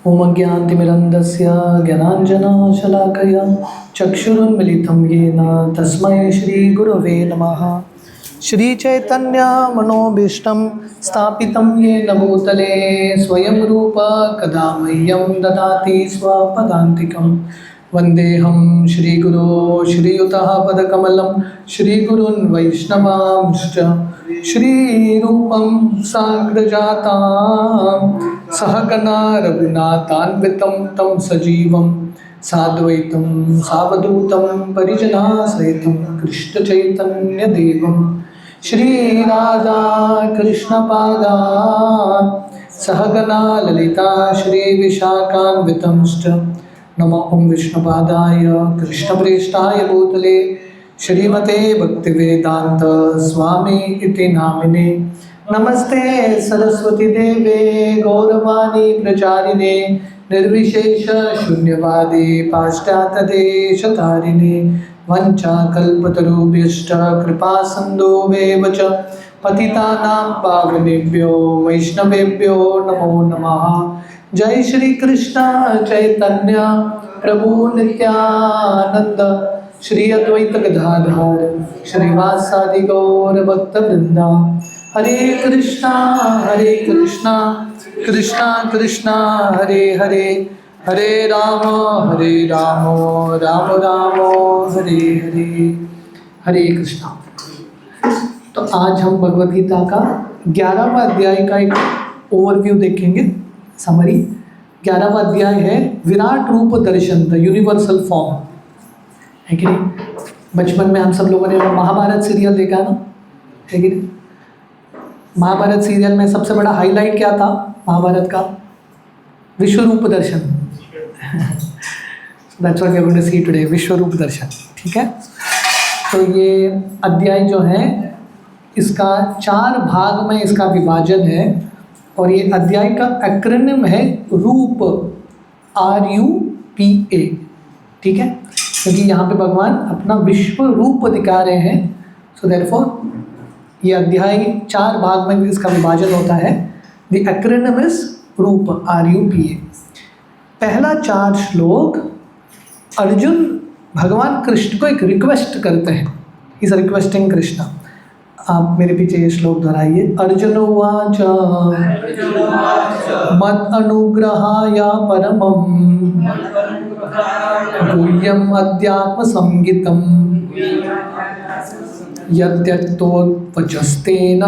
ओम ज्ञानतिमिरन्धस्य ज्ञानाञ्जनशलाकया चक्षुरुन्मिलितं येन तस्मै श्रीगुरवे नमः। श्रीचैतन्यमनोभीष्टं स्थापितं येन भूतले स्वयं रूप कदा मह्यं ददाति स्वपदान्तिकं। वन्देऽहं श्रीगुरो श्रीयुतः पदकमलं श्रीगुरून् वैष्णवांश्च श्रीरूपं साग्रजातां सहगना रघुनाथान्वितं तं सजीवं साद्वैतं सावधूतं परिजनासहितं कृष्णचैतन्यदेवं श्रीराधा कृष्णपादान् सहगना ललिता श्रीविशाखान्वितंश्च नमो ओं विष्णुपादाय कृष्णप्रेष्ठाय भूतले श्रीमते भक्तिवेदांत स्वामी इति नामिने। नमस्ते सरस्वती देवे गौरवाणी प्रचारिणे निर्विशेष शून्यवादी पाश्चात्यदेशतारिणे वंचाकल्पतरुभ्यश्च कृपा सिन्धुभ्येव च पतितानां पावनेभ्यो वैष्णवेभ्यो नमो नमः। जय श्री कृष्ण चैतन्य प्रभु नित्यानंद श्री अद्वैत गदाधर श्रीवासादि गौर भक्तवृंदा। हरे कृष्णा कृष्णा कृष्णा हरे हरे, हरे राम राम राम हरे हरे। हरे कृष्णा। तो आज हम भगवद गीता का 11वां अध्याय का एक ओवरव्यू देखेंगे। समरी 11वां अध्याय है विराट रूप दर्शन, द यूनिवर्सल फॉर्म, है कि नहीं। बचपन में हम सब लोगों ने महाभारत सीरियल देखा ना, है कि नहीं। महाभारत सीरियल में सबसे बड़ा हाईलाइट क्या था महाभारत का? विश्व रूप दर्शन। That's what we are going to see today, विश्व रूप दर्शन। ठीक है। तो ये अध्याय जो है इसका 4 भाग में इसका विभाजन है और ये अध्याय का एक्रोनिम है रूप, RUPA। ठीक है, क्योंकि यहाँ पे भगवान अपना विश्व रूप दिखा रहे हैं। सो देयरफॉर ये अध्याय 4 भाग में इसका विभाजन होता है। द एक्रोनिम इज रूप, RUPA। पहला 4 श्लोक अर्जुन भगवान कृष्ण को एक रिक्वेस्ट करते हैं। Is requesting Krishna. आप मेरे पीछे ये श्लोक दोहराइए। अर्जुन उवाच मद अनुग्रहाय परमं गुह्यम् अध्यात्म संगीतम् यद्यत्तोपचस्तेन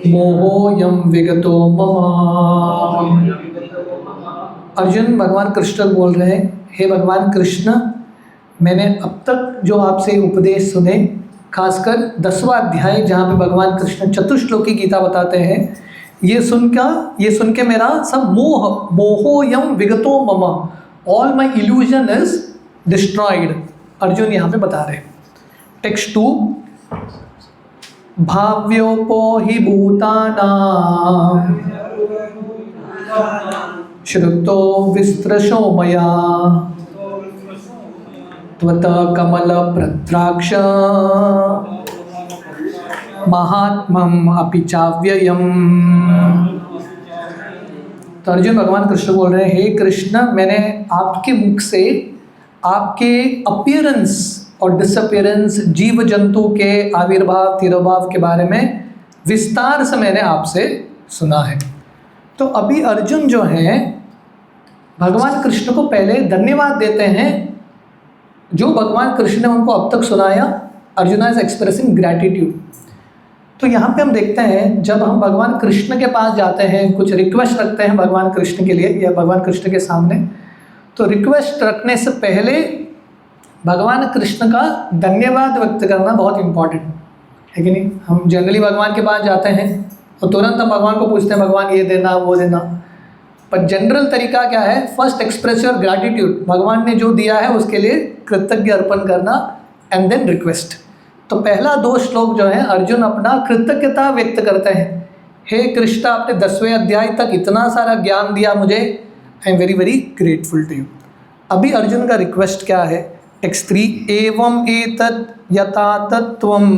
मोहोऽयं विगतो मम। अर्जुन भगवान कृष्ण बोल रहे हैं, हे भगवान कृष्ण, मैंने अब तक जो आपसे उपदेश सुने, खासकर 10वां अध्याय जहाँ पे भगवान कृष्ण चतुश्लोकी गीता बताते हैं, ये सुन के मेरा सब मोहोयम विगतो मम, all my illusion is destroyed. Arjun यहाँ पे बता रहे हैं। टेक्स्ट 2, भाव्योपो हि भूतानां श्रुतो विस्त्रशो मया त्वत कमल प्रद्राक्ष महात्मम अपि चाव्ययम्। तो अर्जुन भगवान कृष्ण बोल रहे हैं, हे कृष्ण, मैंने आपके मुख से आपके अपीयरेंस और डिसअपीयरेंस, जीव जंतु के आविर्भाव तिरोभाव के बारे में विस्तार से मैंने आपसे सुना है। तो अभी अर्जुन जो है भगवान कृष्ण को पहले धन्यवाद देते हैं जो भगवान कृष्ण ने उनको अब तक सुनाया। Arjun is expressing gratitude. तो यहाँ पे हम देखते हैं जब हम भगवान कृष्ण के पास जाते हैं, कुछ रिक्वेस्ट रखते हैं भगवान कृष्ण के लिए या भगवान कृष्ण के सामने, तो रिक्वेस्ट रखने से पहले भगवान कृष्ण का धन्यवाद व्यक्त करना बहुत इम्पॉर्टेंट है कि नहीं। हम जनरली भगवान के पास जाते हैं और तुरंत हम भगवान को पूछते हैं भगवान ये देना वो देना, पर जनरल तरीका क्या है? First express your gratitude. भगवान ने जो दिया है उसके लिए कृतज्ञ अर्पण करना एंड देन रिक्वेस्ट। तो पहला 2 श्लोक जो है अर्जुन अपना कृतज्ञता व्यक्त करते हैं। हे कृष्ण, आपने 10वें अध्याय तक इतना सारा ज्ञान दिया मुझे, I am very very grateful to you. अभी अर्जुन का रिक्वेस्ट क्या है? टेक्स्ट 3, एवं एतत् यथा तत्त्वम्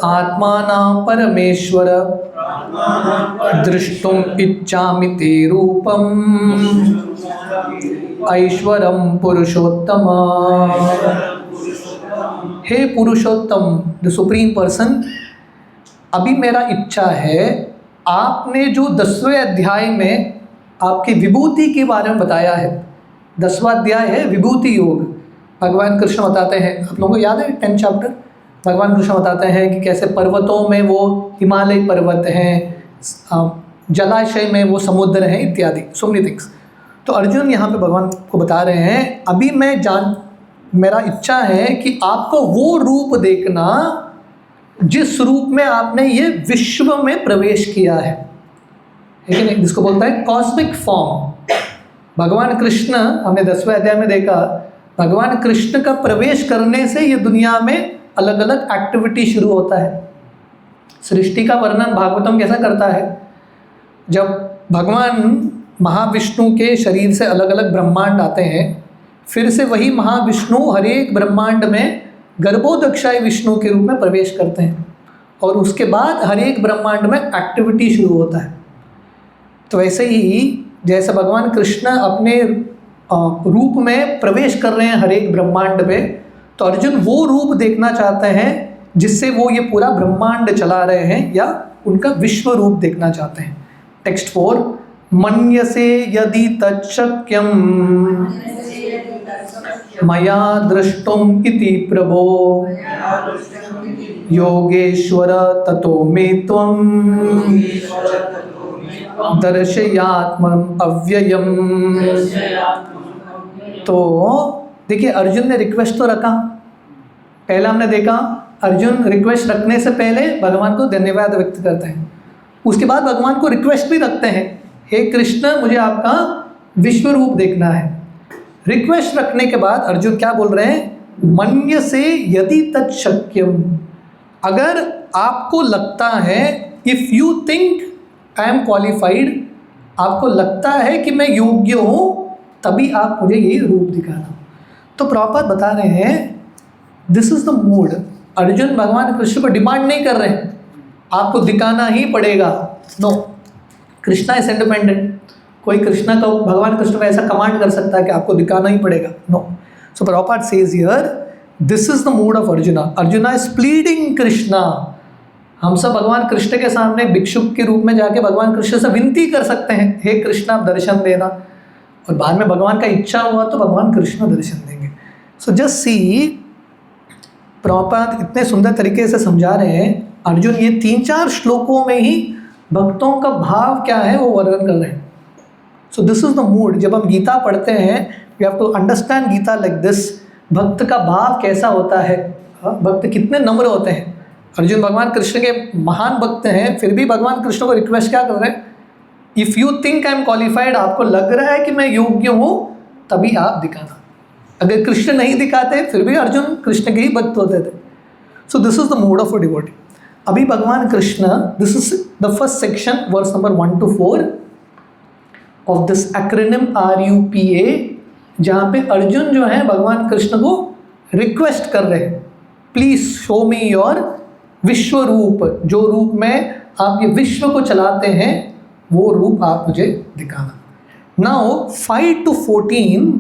आत्मानं परमेश्वर दृष्टुम इच्छामि ते रूपम ऐश्वरम पुरुषोत्तम। हे पुरुषोत्तम, द सुप्रीम पर्सन, अभी मेरा इच्छा है, आपने जो 10वें अध्याय में आपकी विभूति के बारे में बताया है, 10वां अध्याय है विभूति योग। भगवान कृष्ण बताते हैं, आप लोगों को याद है 10th चैप्टर, भगवान कृष्ण बताते हैं कि कैसे पर्वतों में वो हिमालय पर्वत हैं, जलाशय में वो समुद्र हैं इत्यादि, सो मेनी थिंग्स। तो अर्जुन यहाँ पे भगवान को बता रहे हैं, अभी मेरा इच्छा है कि आपको वो रूप देखना जिस रूप में आपने ये विश्व में प्रवेश किया है कि नहीं, जिसको बोलता है कॉस्मिक फॉर्म। भगवान कृष्ण, हमने 10वें अध्याय में देखा, भगवान कृष्ण का प्रवेश करने से ये दुनिया में अलग अलग एक्टिविटी शुरू होता है। सृष्टि का वर्णन भागवतम कैसा करता है, जब भगवान महाविष्णु के शरीर से अलग अलग ब्रह्मांड आते हैं, फिर से वही महाविष्णु हर एक ब्रह्मांड में गर्भोदक्षाय विष्णु के रूप में प्रवेश करते हैं, और उसके बाद हर एक ब्रह्मांड में एक्टिविटी शुरू होता है। तो वैसे ही जैसे भगवान कृष्ण अपने रूप में प्रवेश कर रहे हैं हर एक ब्रह्मांड में, तो अर्जुन वो रूप देखना चाहते हैं जिससे वो ये पूरा ब्रह्मांड चला रहे हैं, या उनका विश्व रूप देखना चाहते हैं। टेक्स्ट 4, मन्यसे यदि तच्छक्यम मया द्रष्टुम इति प्रभो योगेश्वर ततो मे त्वं दर्शयात्मन अव्ययम। तो देखिए, अर्जुन ने रिक्वेस्ट तो रखा, पहला हमने देखा अर्जुन रिक्वेस्ट रखने से पहले भगवान को धन्यवाद व्यक्त करते हैं, उसके बाद भगवान को रिक्वेस्ट भी रखते हैं, हे कृष्ण मुझे आपका विश्व रूप देखना है। रिक्वेस्ट रखने के बाद अर्जुन क्या बोल रहे हैं, मन्य से यदि तच्छक्यम, अगर आपको लगता है, if you think I am qualified, आपको लगता है कि मैं योग्य हूँ, तभी आप मुझे ये रूप दिखाना। तो प्रॉपर बता रहे हैं, this is the mood. Arjun भगवान कृष्ण को डिमांड नहीं कर रहे हैं आपको दिखाना ही पड़ेगा, नो, कृष्णा इज इंडिपेंडेंट। कोई कृष्णा को, भगवान कृष्ण को ऐसा कमांड कर सकता है कि आपको दिखाना ही पड़ेगा, no. So proper says here, this is the mood of Arjuna. Arjuna is pleading Krishna. हम सब भगवान कृष्ण के सामने भिक्षुक के रूप में जाके भगवान कृष्ण से विनती कर सकते हैं, हे कृष्ण आप दर्शन देना, और बाद में भगवान का इच्छा हुआ तो भगवान कृष्ण दर्शन देंगे। सो जस्ट सी, प्रॉपर इतने सुंदर तरीके से समझा रहे हैं अर्जुन, ये 3-4 श्लोकों में ही भक्तों का भाव क्या है वो वर्णन कर रहे हैं। So this is the mood. जब हम गीता पढ़ते हैं, we have to understand Gita like this. भक्त का भाव कैसा होता है, भक्त कितने नम्र होते हैं। अर्जुन भगवान कृष्ण के महान भक्त हैं, फिर भी भगवान कृष्ण को रिक्वेस्ट क्या कर रहे हैं, if you think I am qualified, आपको लग रहा है कि मैं योग्य हूँ, तभी आप दिखाना। अगर कृष्ण नहीं दिखाते फिर भी अर्जुन कृष्ण के ही भक्त होते थे। So this is the mood of a devotee. अभी भगवान Krishna, this is the first section, verse number 1 to 4 of this acronym RUPA, जहाँ पे अर्जुन जो है भगवान कृष्ण को रिक्वेस्ट कर रहे हैं, प्लीज शो मी योर विश्व रूप, जो रूप में आप ये विश्व को चलाते हैं वो रूप आप मुझे दिखाना। नाउ 5 to 14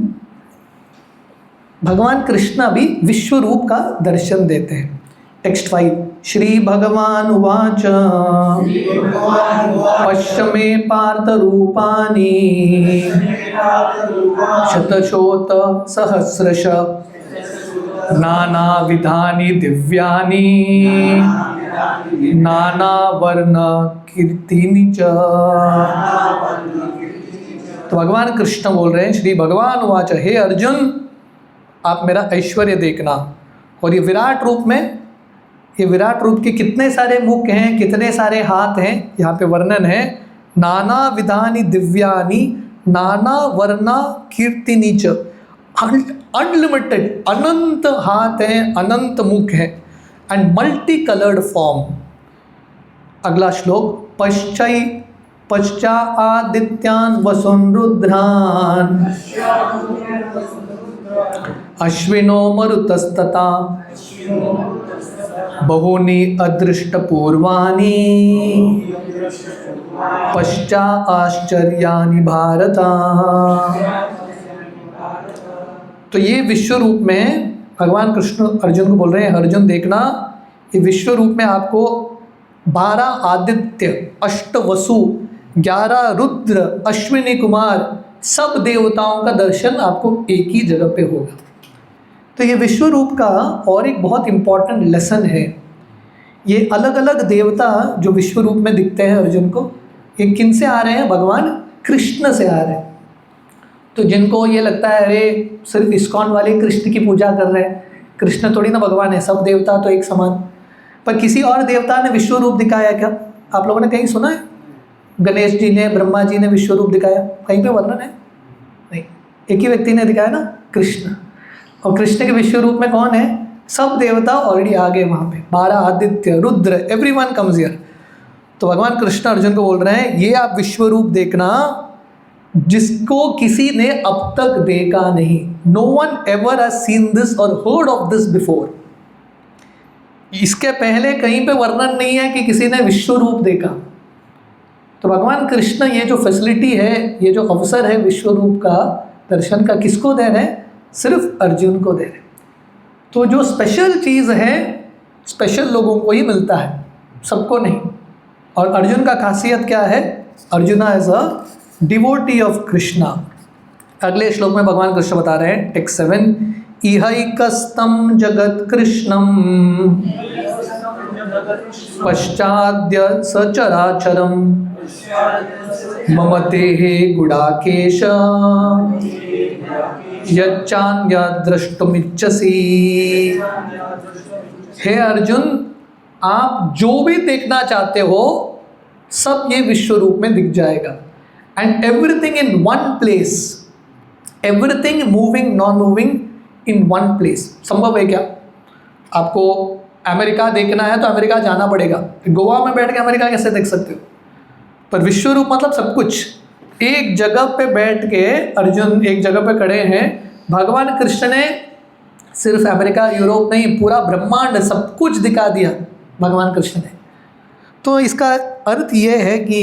भगवान कृष्ण भी विश्व रूप का दर्शन देते हैं। टेक्स्ट 5, श्री भगवान उवाच पश्य मे पार्थ रूपाणि शतशोत सहस्रश नानाविधानि दिव्यानि नानावर्ण कीर्तिनि च। तो भगवान कृष्ण बोल रहे हैं, श्री भगवान उवाच, हे अर्जुन आप मेरा ऐश्वर्य देखना। और ये विराट रूप में, ये विराट रूप के कितने सारे मुख हैं, कितने सारे हाथ हैं, यहाँ पे वर्णन है। नाना विधानि दिव्यानि नाना वर्णा कीर्तिनि च, अनलिमिटेड, अनंत हाथ हैं, अनंत मुख हैं, एंड मल्टी कलर्ड फॉर्म। अगला श्लोक, पश्चादित्यान वसुन रुद्रान अश्विनो मरुतस्तथा बहूनि अदृष्टपूर्वाणि पश्चा आश्चर्यानि भारत। तो ये विश्व रूप में भगवान कृष्ण अर्जुन को बोल रहे हैं, अर्जुन देखना, ये विश्व रूप में आपको 12 आदित्य, 8 वसु, 11 रुद्र, अश्विनी कुमार, सब देवताओं का दर्शन आपको एक ही जगह पे होगा। तो ये विश्व रूप का और एक बहुत इम्पॉर्टेंट लेसन है। ये अलग अलग देवता जो विश्व रूप में दिखते हैं अर्जुन को, ये किन से आ रहे हैं? भगवान कृष्ण से आ रहे हैं। तो जिनको ये लगता है अरे सिर्फ इस्कॉन वाले कृष्ण की पूजा कर रहे हैं, कृष्ण थोड़ी ना भगवान है, सब देवता तो एक समान। पर किसी और देवता ने विश्व रूप दिखाया क्या? आप लोगों ने कहीं सुना है? गणेश जी ने, ब्रह्मा जी ने विश्व रूप दिखाया? कहीं पे वर्णन है? नहीं, एक ही व्यक्ति ने दिखाया ना, कृष्ण। और कृष्ण के विश्व रूप में कौन है? सब देवता ऑलरेडी आ गए वहाँ पे, 12 Aditya, Rudra, everyone comes here. तो भगवान कृष्ण अर्जुन को बोल रहे हैं ये आप विश्व रूप देखना जिसको किसी ने अब तक देखा नहीं। No one ever has seen this और हर्ड ऑफ दिस बिफोर। इसके पहले कहीं पे वर्णन नहीं है कि किसी ने विश्व रूप देखा। तो भगवान कृष्ण ये जो फैसिलिटी है, ये जो अवसर है विश्व रूप का दर्शन का, किसको दे रहे हैं? सिर्फ अर्जुन को दे रहे हैं। तो जो स्पेशल चीज़ है स्पेशल लोगों को ही मिलता है, सबको नहीं। और अर्जुन का खासियत क्या है? Arjuna as a devotee of Krishna. अगले श्लोक में भगवान कृष्ण बता रहे हैं, टेक्स्ट 7, इहैकस्तं जगत कृष्णम पश्चाद्य सचराचरम मम तेहे गुडाकेश यच्चान्य द्रष्टुमिच्छसि। हे अर्जुन, आप जो भी देखना चाहते हो सब ये विश्व रूप में दिख जाएगा। And everything in one place, everything moving non moving in one place. संभव है क्या? आपको अमेरिका देखना है तो अमेरिका जाना पड़ेगा, गोवा में बैठ के अमेरिका कैसे देख सकते हो? पर विश्व रूप मतलब सब कुछ एक जगह पे बैठ के, अर्जुन एक जगह पे खड़े हैं, भगवान कृष्ण ने सिर्फ अमेरिका यूरोप नहीं, पूरा ब्रह्मांड सब कुछ दिखा दिया भगवान कृष्ण ने। तो इसका अर्थ ये है कि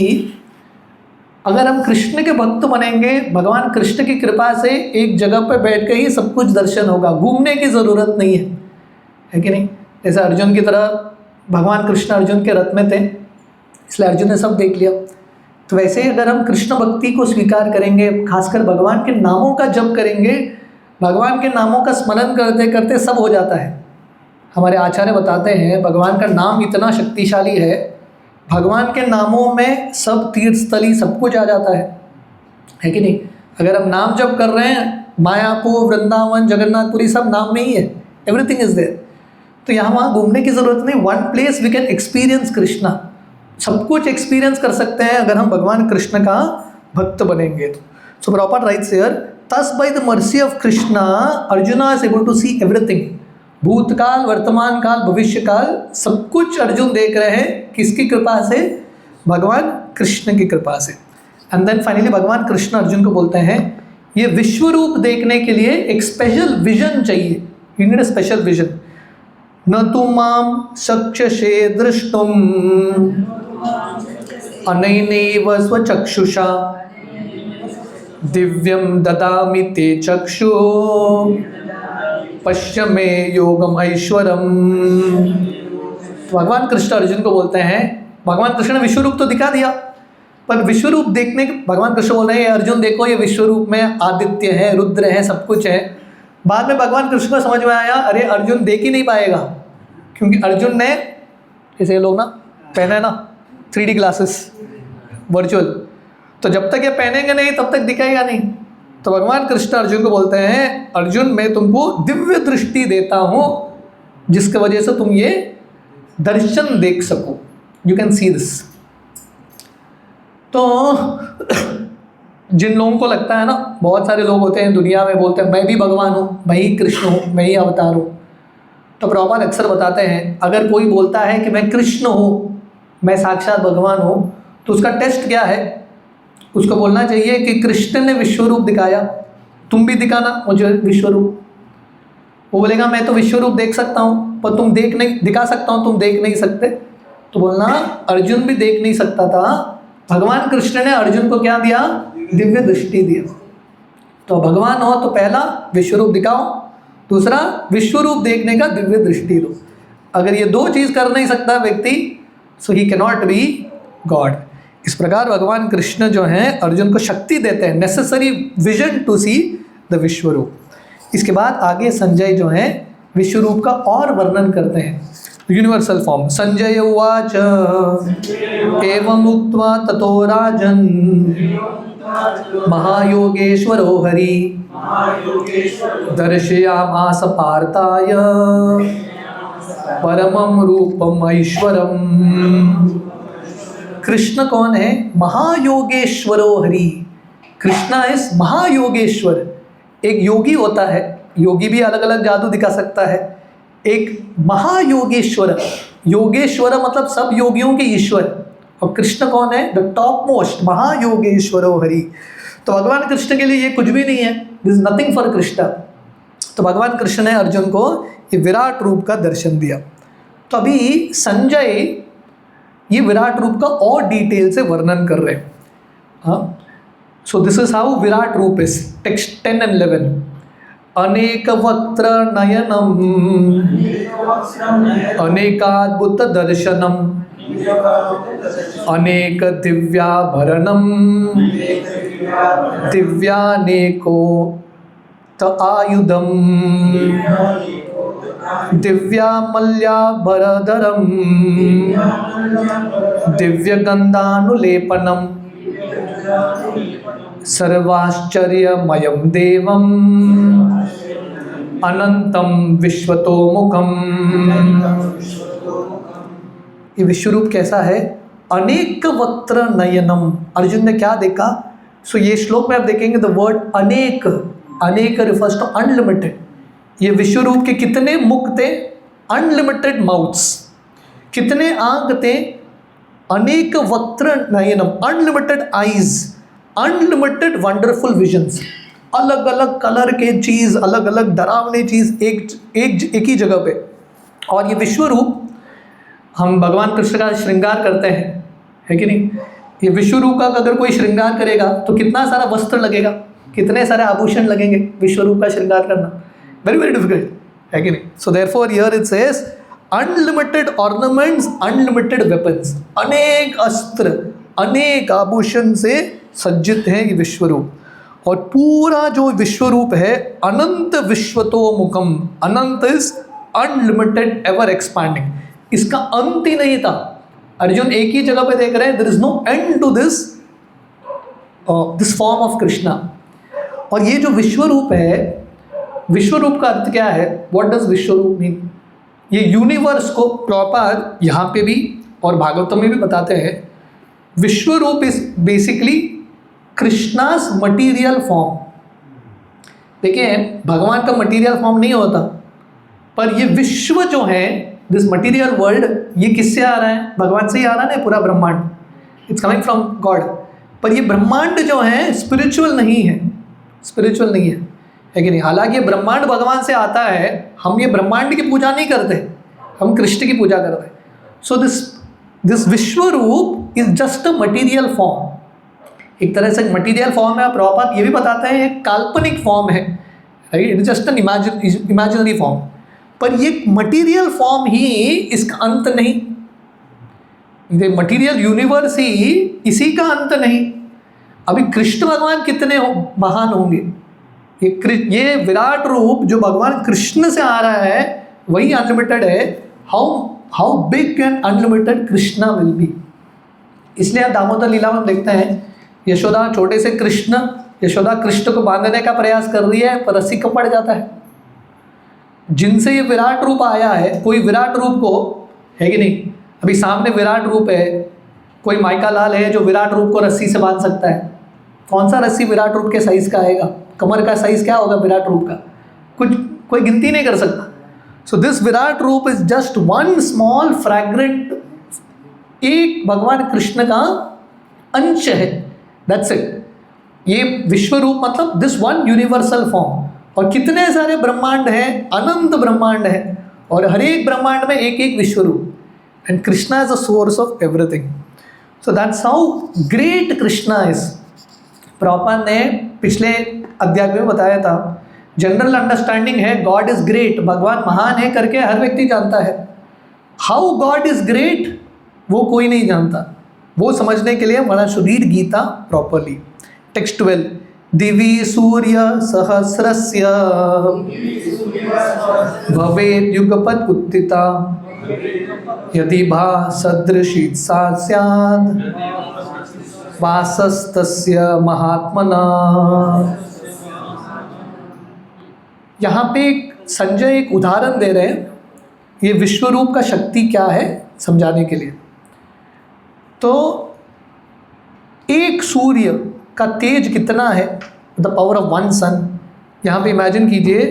अगर हम कृष्ण के भक्त बनेंगे, भगवान कृष्ण की कृपा से एक जगह पर बैठ के ही सब कुछ दर्शन होगा, घूमने की ज़रूरत नहीं है कि नहीं? जैसे अर्जुन की तरह भगवान कृष्ण अर्जुन के रथ में थे, इसलिए अर्जुन ने सब देख लिया। तो वैसे ही अगर हम कृष्ण भक्ति को स्वीकार करेंगे, खासकर भगवान के नामों का जप करेंगे, भगवान के नामों का स्मरण करते करते सब हो जाता है। हमारे आचार्य बताते हैं भगवान का नाम इतना शक्तिशाली है, भगवान के नामों में सब तीर्थस्थली सब कुछ आ जाता है कि नहीं? अगर हम नाम जप कर रहे हैं, मायापुर, वृंदावन, जगन्नाथपुरी सब नाम में ही है, एवरीथिंग इज देयर। तो यहाँ वहाँ घूमने की ज़रूरत नहीं, one place we can experience Krishna. सब कुछ एक्सपीरियंस कर सकते हैं अगर हम भगवान कृष्ण का भक्त बनेंगे तो। So proper rights here, thus by the mercy of Krishna, Arjuna is able to see everything। भूतकाल, वर्तमान काल, भविष्य काल, सब कुछ अर्जुन देख रहे हैं। किसकी कृपा से? भगवान कृष्ण की कृपा से। एंड देन फाइनली भगवान कृष्ण अर्जुन को बोलते हैं ये विश्व रूप देखने के लिए एक स्पेशल विजन चाहिए। You need a special vision. न तु माम चक्षुषे द्रष्टुम अनैनैव स्वचक्षुषा दिव्यम ददामि ते चक्षु पश्य मे योगम ऐश्वरम। भगवान कृष्ण अर्जुन को बोलते हैं, भगवान कृष्ण ने विश्व रूप तो दिखा दिया, पर विश्व रूप देखने के भगवान कृष्ण बोल रहे हैं अर्जुन देखो ये विश्व रूप में आदित्य है, रुद्र है, सब कुछ है। बाद में भगवान कृष्ण को समझ में आया अरे अर्जुन देख ही नहीं पाएगा, क्योंकि अर्जुन ने जैसे लोग ना पहने ना 3D ग्लासेस वर्चुअल, तो जब तक ये पहनेंगे नहीं तब तक दिखेगा नहीं। तो भगवान कृष्ण अर्जुन को बोलते हैं अर्जुन मैं तुमको दिव्य दृष्टि देता हूँ जिसकी वजह से तुम ये दर्शन देख सको, यू कैन सी दिस। तो जिन लोगों को लगता है ना, बहुत सारे लोग होते हैं दुनिया में बोलते हैं मैं भी भगवान हूँ, मैं ही कृष्ण हूँ, मैं ही अवतार हूँ। तो प्रभुपाद अक्सर बताते हैं अगर कोई बोलता है कि मैं कृष्ण हूँ, मैं साक्षात भगवान हूँ, तो उसका टेस्ट क्या है? उसको बोलना चाहिए कि कृष्ण ने विश्व रूप दिखाया, तुम भी दिखाना मुझे विश्व रूप। वो बोलेगा मैं तो विश्व रूप देख सकता हूँ, पर तुम दिखा सकता हूँ, तुम देख नहीं सकते। तो बोलना अर्जुन भी देख नहीं सकता था, भगवान कृष्ण ने अर्जुन को क्या दिया? दिव्य दृष्टि दिया। तो भगवान हो तो पहला विश्व रूप दिखाओ, दूसरा विश्व रूप देखने का दिव्य दृष्टि दो। अगर ये दो चीज़ कर नहीं सकता व्यक्ति, सो ही कैनॉट बी गॉड। इस प्रकार भगवान कृष्ण जो हैं अर्जुन को शक्ति देते हैं, necessary vision to see the vishva rupa. इसके बाद आगे संजय जो हैं विश्व रूप का और वर्णन करते हैं, यूनिवर्सल फॉर्म। संजय उवाच एवं उक्त्वा ततो राजन् महायोगेश्वरो हरि दर्शयामास पार्थाय परमं रूपम ऐश्वरम। कृष्ण कौन है? महायोगेश्वरो हरि। कृष्णा इज महायोगेश्वर। एक योगी होता है, योगी भी अलग अलग जादू दिखा सकता है। एक महायोगेश्वर, योगेश्वर मतलब सब योगियों के ईश्वर, और कृष्ण कौन है? द टॉप मोस्ट, महायोगेश्वरो हरि। तो भगवान कृष्ण के लिए ये कुछ भी नहीं है, this is nothing for Krishna. तो भगवान कृष्ण ने अर्जुन को ये विराट रूप का दर्शन दिया। तो अभी संजय ये विराट रूप का और डिटेल से वर्णन कर रहे हैं। हाँ, सो दिस इज हाउ विराट रूप इज। Text 10 and 11। अनेक वक्त्र नयनम अनेकाद्भुत दर्शनम अनेक दिव्याभरणम दिव्यानेको त आयुधम दिव्यामल्याभरधरम दिव्यगंधानुलेपनम सर्वाश्चर्यमयं देवम अनंतम विश्वतोमुखम। ये विश्वरूप कैसा है? अनेक वक्त्र नयनम। अर्जुन ने क्या देखा? सो ये श्लोक में आप देखेंगे द वर्ड अनेक, अनेक रिफर्स टू अनलिमिटेड। ये विश्वरूप के कितने मुख थे? Unlimited mouths. कितने आंख थे? अनेक वक्त्र नयनम, unlimited eyes, unlimited wonderful visions. अलग अलग कलर के चीज़, अलग अलग डरावने चीज़ एक ही जगह पे। और ये विश्व रूप हम भगवान कृष्ण का श्रृंगार करते हैं, है कि नहीं? ये विश्व रूप का अगर कोई श्रृंगार करेगा तो कितना सारा वस्त्र लगेगा, कितने सारे आभूषण लगेंगे विश्व रूप का श्रृंगार करना? वेरी वेरी डिफिकल्ट, है कि नहीं? So therefore here it says unlimited ornaments, unlimited weapons. अनेक अस्त्र, अनेक आभूषण से सज्जित है ये विश्वरूप। और पूरा जो विश्वरूप है अनंत विश्वतोमुखम। अनंत इज अनलिमिटेड, एवर एक्सपैंडिंग। इसका अंत ही नहीं था। अर्जुन एक ही जगह पे देख रहे हैं, there is no end to this form of Krishna. और ये जो विश्वरूप है, विश्वरूप का अर्थ क्या है? व्हाट डज विश्वरूप मीन? ये यूनिवर्स को प्रॉपर यहाँ पे भी और भागवतम में भी बताते हैं। विश्वरूप is basically Krishna's material form. देखिए, भगवान का मटीरियल फॉर्म नहीं होता, पर ये विश्व जो है, दिस मटीरियल वर्ल्ड, ये किससे आ रहा है? भगवान से ही आ रहा है ना, पूरा ब्रह्मांड। It's coming from God. पर ये ब्रह्मांड जो है स्पिरिचुअल नहीं है, स्पिरिचुअल नहीं है कि नहीं? हालांकि ये ब्रह्मांड भगवान से आता है, हम ये ब्रह्मांड की पूजा नहीं करते, हम कृष्ण की पूजा करते हैं। सो दिस विश्व रूप is just a material form. एक तरह से मटीरियल फॉर्म है। प्रॉपर ये भी बताते हैं एक काल्पनिक फॉर्म है, right? It is just an imaginary form. पर ये मटीरियल फॉर्म ही इसका अंत नहीं। ये मटीरियल यूनिवर्स ही इसी का अंत नहीं। अभी कृष्ण भगवान कितने महान होंगे? ये विराट रूप जो भगवान कृष्ण से आ रहा है वही अनलिमिटेड है। How big and unlimited Krishna will be. इसलिए आप दामोदर लीला में देखते हैं, यशोदा छोटे से कृष्ण, यशोदा कृष्ण को बांधने का प्रयास कर रही है पर रस्सी कब पड़ जाता है। जिनसे ये विराट रूप आया है, कोई विराट रूप को, है कि नहीं? अभी सामने विराट रूप है, कोई माइका लाल है जो विराट रूप को रस्सी से बांध सकता है। कौन सा रस्सी विराट रूप के साइज का आएगा? कमर का साइज क्या होगा विराट रूप का? कुछ कोई गिनती नहीं कर सकता। सो दिस विराट रूप is just one small fragrant, एक भगवान कृष्ण का अंश है, दैट्स इट। ये विश्व रूप मतलब दिस वन यूनिवर्सल फॉर्म। और कितने सारे ब्रह्मांड हैं, अनंत ब्रह्मांड है, और हर एक ब्रह्मांड में एक एक विश्व रूप, and Krishna is a source of everything. So that's how great Krishna is. Prabhupada ने पिछले अध्याय में बताया था, जनरल अंडरस्टैंडिंग है गॉड इज ग्रेट, भगवान महान है करके हर व्यक्ति जानता है. हाउ गॉड इज ग्रेट वो कोई नहीं जानता. वो समझने के लिए हमारा शरीर गीता प्रॉपरली. टेक्स्ट 12, दिवि सूर्य सहस्रस्य भवेत् युगपत् उत्थिता यदि भा सदृशी सा स्यात् वासस्तस्य महात्मना. यहाँ पे संजय एक उदाहरण दे रहे हैं ये विश्वरूप का शक्ति क्या है समझाने के लिए. तो एक सूर्य का तेज कितना है, द पावर ऑफ वन सन. यहाँ पे इमेजिन कीजिए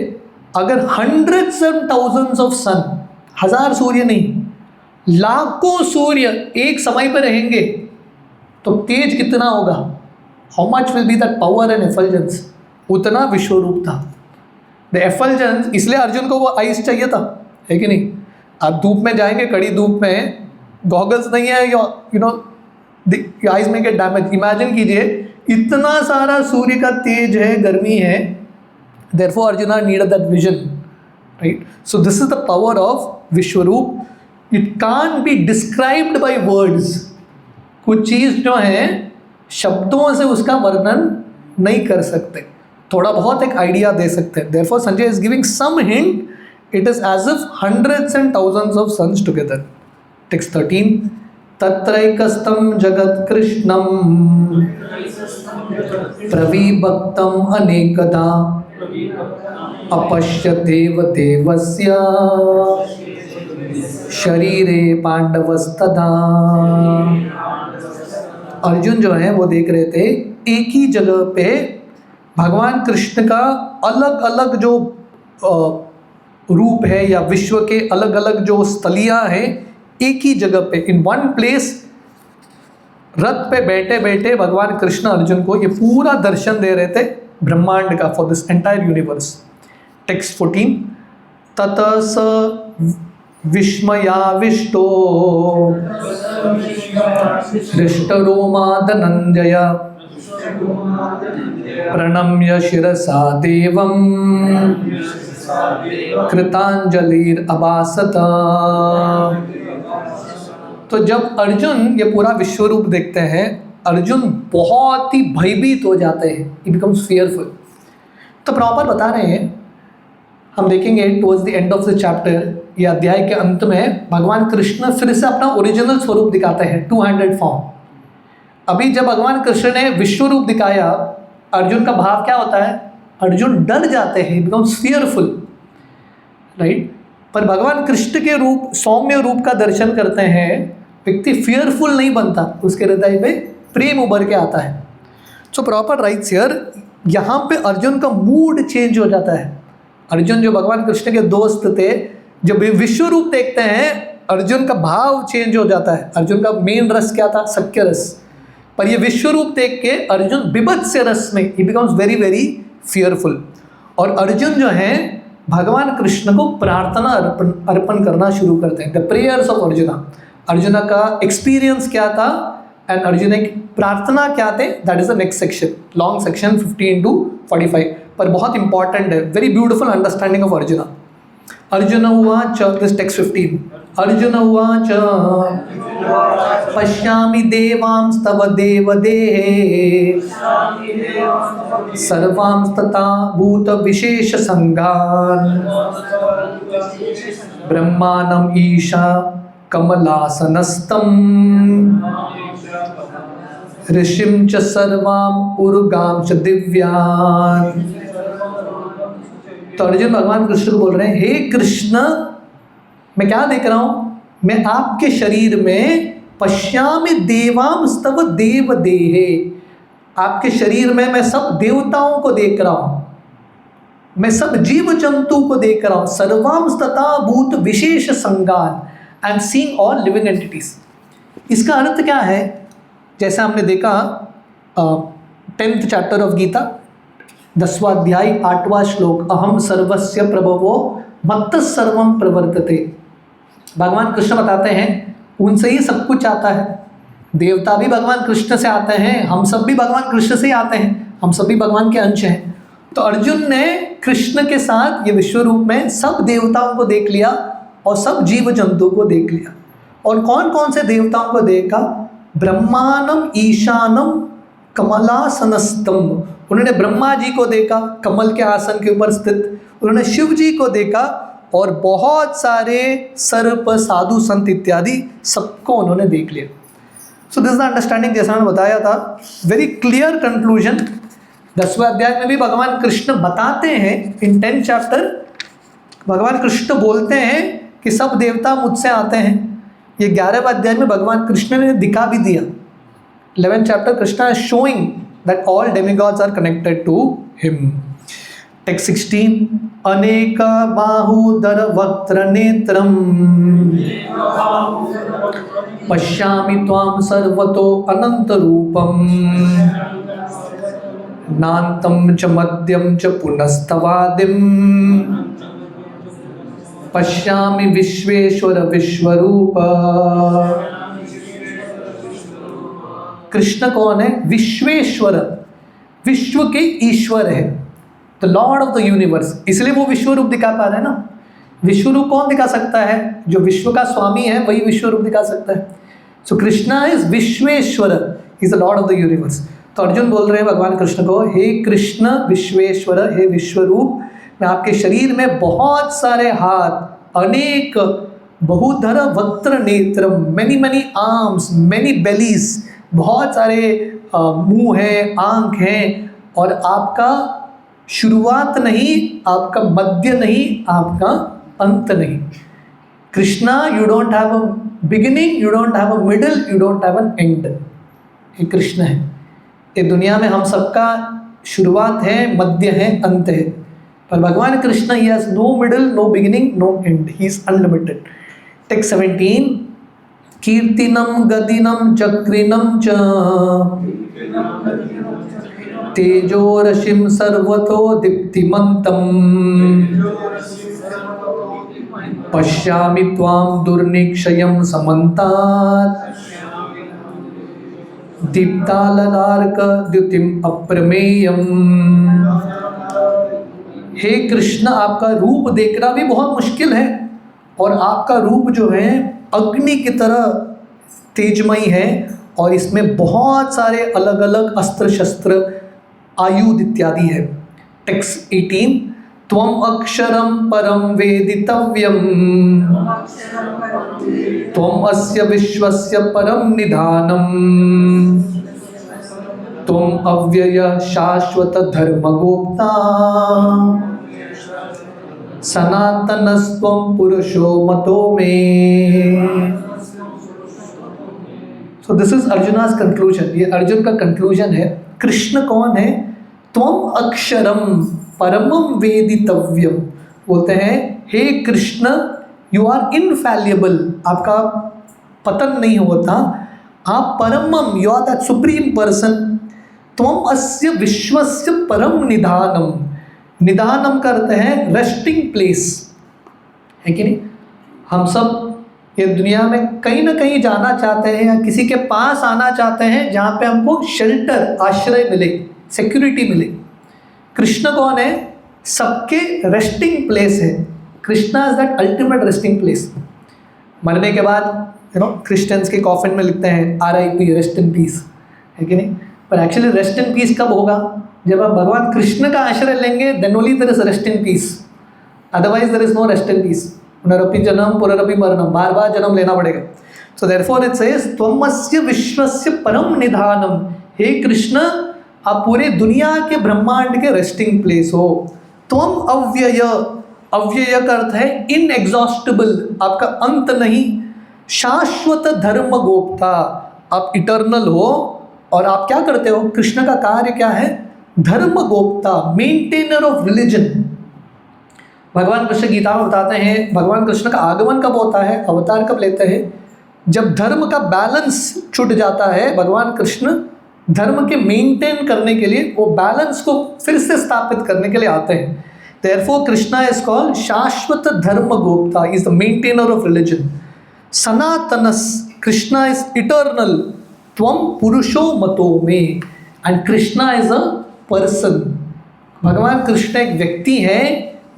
अगर हंड्रेड्स एंड थाउजेंड्स ऑफ सन, हजार सूर्य नहीं लाखों सूर्य एक समय पर रहेंगे तो तेज कितना होगा. How much will be that power and effulgence. उतना विश्वरूप था. द एफल्जेंस, इसलिए अर्जुन को वो आइस चाहिए था, है कि नहीं. आप धूप में जाएंगे, कड़ी धूप में, गॉगल्स नहीं है, यू नो द आइज में गेट डैमेज. इमेजिन कीजिए इतना सारा सूर्य का तेज है, गर्मी है, therefore Arjun needed that vision, right. So this is the power of vishwarupa. It can't be described by words. कुछ चीज़ जो है शब्दों से उसका वर्णन नहीं कर सकते, थोड़ा बहुत एक आइडिया दे सकते हैं. Therefore Sanjay is giving some hint. It is as if hundreds and thousands of suns together. Text 13, तत्रैकस्तं जगत् कृष्णं प्रविभक्तं अनेकदा अपश्यतेव देवस्य शरीरे पांडवस्तदा. अर्जुन जो है वो देख रहे थे एक ही जगह पे भगवान कृष्ण का अलग अलग जो रूप है या विश्व के अलग अलग जो स्थलियाँ हैं एक ही जगह पे, इन वन प्लेस, रथ पे बैठे बैठे भगवान कृष्ण अर्जुन को ये पूरा दर्शन दे रहे थे ब्रह्मांड का, for this entire universe. Text 14, ततः स विस्मयाविष्टो हृष्टरोमा धनंजय प्रणम्य शिरसा देवं कृतांजलिरभासत. तो जब अर्जुन ये पूरा विश्वरूप देखते हैं, अर्जुन बहुत ही भयभीत हो जाते हैं. ही बिकम्स फियरफुल. तो प्रॉपर बता रहे हैं, हम देखेंगे towards the end of the chapter, ये अध्याय के अंत में भगवान कृष्ण फिर से अपना ओरिजिनल स्वरूप दिखाते हैं, 200 फॉर्म. अभी जब भगवान कृष्ण ने विश्व रूप दिखाया, अर्जुन का भाव क्या होता है, अर्जुन डर जाते हैं, बिकम्स फियरफुल, राइट. पर भगवान कृष्ण के रूप, सौम्य रूप का दर्शन करते हैं, व्यक्ति फियरफुल नहीं बनता, उसके हृदय में प्रेम उभर के आता है. सो प्रॉपर राइट्स हियर, यहाँ पे अर्जुन का मूड चेंज हो जाता है. अर्जुन जो भगवान कृष्ण के दोस्त थे, जब विश्व रूप देखते हैं अर्जुन का भाव चेंज हो जाता है. अर्जुन का मेन रस क्या था, सख्य रस. पर ये विश्व रूप देख के अर्जुन बिभत्स रस में, ही बिकम्स वेरी वेरी फियरफुल. और अर्जुन जो है भगवान कृष्ण को प्रार्थना अर्पण करना शुरू करते हैं. The prayers of Arjuna. Arjuna का एक्सपीरियंस क्या था एंड अर्जुन की प्रार्थना क्या थे, that is the next section, long section 15 to 45. पर बहुत इंपॉर्टेंट है, very beautiful understanding of arjuna. Arjun उवाच, दिस टेक्स्ट 15, अर्जुन उवाच पश्यामि देवांस्तव देवदेहे सर्वांस्तथा भूतविशेषसङ्घान् ब्रह्माणम् ईशा कमलासनस्थं ऋषिं च सर्वाम् उर्गां च दिव्यान्. तो अर्जुन भगवान कृष्ण को बोल रहे हैं, हे कृष्ण, मैं क्या देख रहा हूँ, मैं आपके शरीर में पश्यामि देवांस्तव देवदेहे, आपके शरीर में मैं सब देवताओं को देख रहा हूँ, मैं सब जीव जंतु को देख रहा हूँ. सर्वांस्तथा भूत विशेष संगान, I am seeing all living entities. इसका अर्थ क्या है, जैसे हमने देखा 10th चैप्टर ऑफ गीता, 10वां अध्याय 8वां श्लोक, अहम सर्वस्य प्रभवो मत्त सर्वम प्रवर्तते। भगवान कृष्ण बताते हैं उनसे ही सब कुछ आता है। देवता भी भगवान कृष्ण से आते हैं, हम सब भी भगवान कृष्ण से ही आते हैं, हम सभी भगवान के अंश हैं। तो अर्जुन ने कृष्ण के साथ ये विश्व रूप में सब देवताओं को देख लिया और सब जीव जंतु को देख लिया। और कौन कौन से देवताओं को देखा? ब्रह्मानम ईशानम कमलासनस्तम, उन्होंने ब्रह्मा जी को देखा कमल के आसन के ऊपर स्थित, उन्होंने शिव जी को देखा और बहुत सारे सर्प साधु संत इत्यादि सबको उन्होंने देख लिया। सो दिस द अंडरस्टैंडिंग, जैसा मैंने बताया था, वेरी क्लियर कंक्लूजन। 10वें अध्याय में भी भगवान कृष्ण बताते हैं, इन 10th चैप्टर भगवान कृष्ण बोलते हैं कि सब देवता मुझसे आते हैं। ये 11वें अध्याय में भगवान कृष्ण ने दिखा भी दिया। 11th chapter Krishna is showing that all demigods are connected to him. Text 16, अनेक बाहुदर वक्त्र नेत्रम पश्यामि त्वां सर्वतो अनंत रूपम नान्तं च मध्यं च पुनस्तवादिं पश्यामि विश्वेश्वर विश्वरूप। कृष्ण कौन है? विश्वेश्वर, विश्व के ईश्वर है, the lord of the universe. इसलिए वो विश्व रूप दिखा पा रहे हैं ना। विश्व रूप कौन दिखा सकता है? जो विश्व का स्वामी है वही विश्व रूप दिखा सकता है। So Krishna is Vishweshwar, is the lord of the universe. तो अर्जुन बोल रहे हैं भगवान कृष्ण को, हे कृष्ण विश्वेश्वर, हे विश्व रूप, मैं आपके शरीर में बहुत सारे हाथ, अनेक बहुधर वक्त्र नेत्र, मैनी मैनी आर्म्स, मैनी बेलीज, बहुत सारे मुंह हैं, आंख हैं, और आपका शुरुआत नहीं, आपका मध्य नहीं, आपका अंत नहीं। Krishna, you don't have a beginning, you don't have a middle, you don't have an and. ये कृष्ण है। ये दुनिया में हम सबका शुरुआत है, मध्य है, अंत है, पर भगवान कृष्ण ही has no middle, no beginning, no end, he is unlimited. Text 17, कीर्तिनम गदिनम चक्रिनम च तेजोरशिम सर्वतो दीप्तिमन्तम् पश्यामि त्वां दुर्निक्षयं समन्तात् दीप्ताललार्क द्युतिम अप्रमेयम। हे कृष्ण, आपका रूप देखना भी बहुत मुश्किल है, और आपका रूप जो है अग्नि की तरह तेजमयी है, और इसमें बहुत सारे अलग अलग अस्त्र शस्त्र, आयुध इत्यादि है। टेक्स्ट 18, त्वम अक्षरम परम वेदितव्यम त्वम अस्य विश्वस्य परम निधानम त्वम अव्यय शाश्वत धर्मगोप्ता सनातनस्त्वं पुरुषो मतो मे। So this is Arjuna's conclusion. ये अर्जुन का कंक्लूजन है। कृष्ण कौन है? त्वम अक्षरम परमम वेदितव्यम, बोलते हैं हे कृष्ण, यू आर इनफैलिएबल, आपका पतन नहीं होता, आप परमम, you are that supreme person. त्वम अस्य विश्वस्य परम निधानम, निधानम करते हैं रेस्टिंग प्लेस, है कि नहीं? हम सब ये दुनिया में कहीं ना कहीं जाना चाहते हैं, या किसी के पास आना चाहते हैं जहाँ पे हमको शेल्टर, आश्रय मिले, सिक्योरिटी मिले। कृष्ण कौन है? सबके रेस्टिंग प्लेस है। Krishna is that ultimate resting place. मरने के बाद क्रिश्चियंस के कॉफिन में लिखते हैं RIP, रेस्ट इन पीस, है कि नहीं? पर एक्चुअली रेस्ट इन पीस कब होगा? जब हम भगवान कृष्ण का आश्रय लेंगे, then only there is rest in peace, otherwise there is no rest in peace. पुनरपि जन्म पुनरपि मरणम, बार बार जन्म लेना पड़ेगा। सो देयरफॉर इट सेज त्वमस्य विश्वस्य परम निधानम, हे कृष्ण, आप पूरे दुनिया के ब्रह्मांड के रेस्टिंग प्लेस हो। त्वम अव्यय, अव्यय का अर्थ है इनएग्जॉस्टिबल, आपका अंत नहीं। शाश्वत धर्म गोप्ता, आप इटर्नल हो, और आप क्या करते हो? कृष्ण का कार्य क्या है? धर्म गोप्ता, मेंटेनर ऑफ रिलीजन। भगवान कृष्ण गीता में बताते हैं भगवान कृष्ण का आगमन कब होता है, अवतार कब लेते हैं? जब धर्म का बैलेंस छूट जाता है। भगवान कृष्ण धर्म के मेंटेन करने के लिए, वो बैलेंस को फिर से स्थापित करने के लिए आते हैं। Therefore, Krishna is called Shashvata Dharma Gopta. He is the maintainer of religion. Sanatanas, Krishna is eternal. Tvam Purusho Mato Me. And Krishna is a person. भगवान कृष्ण एक व्यक्ति है,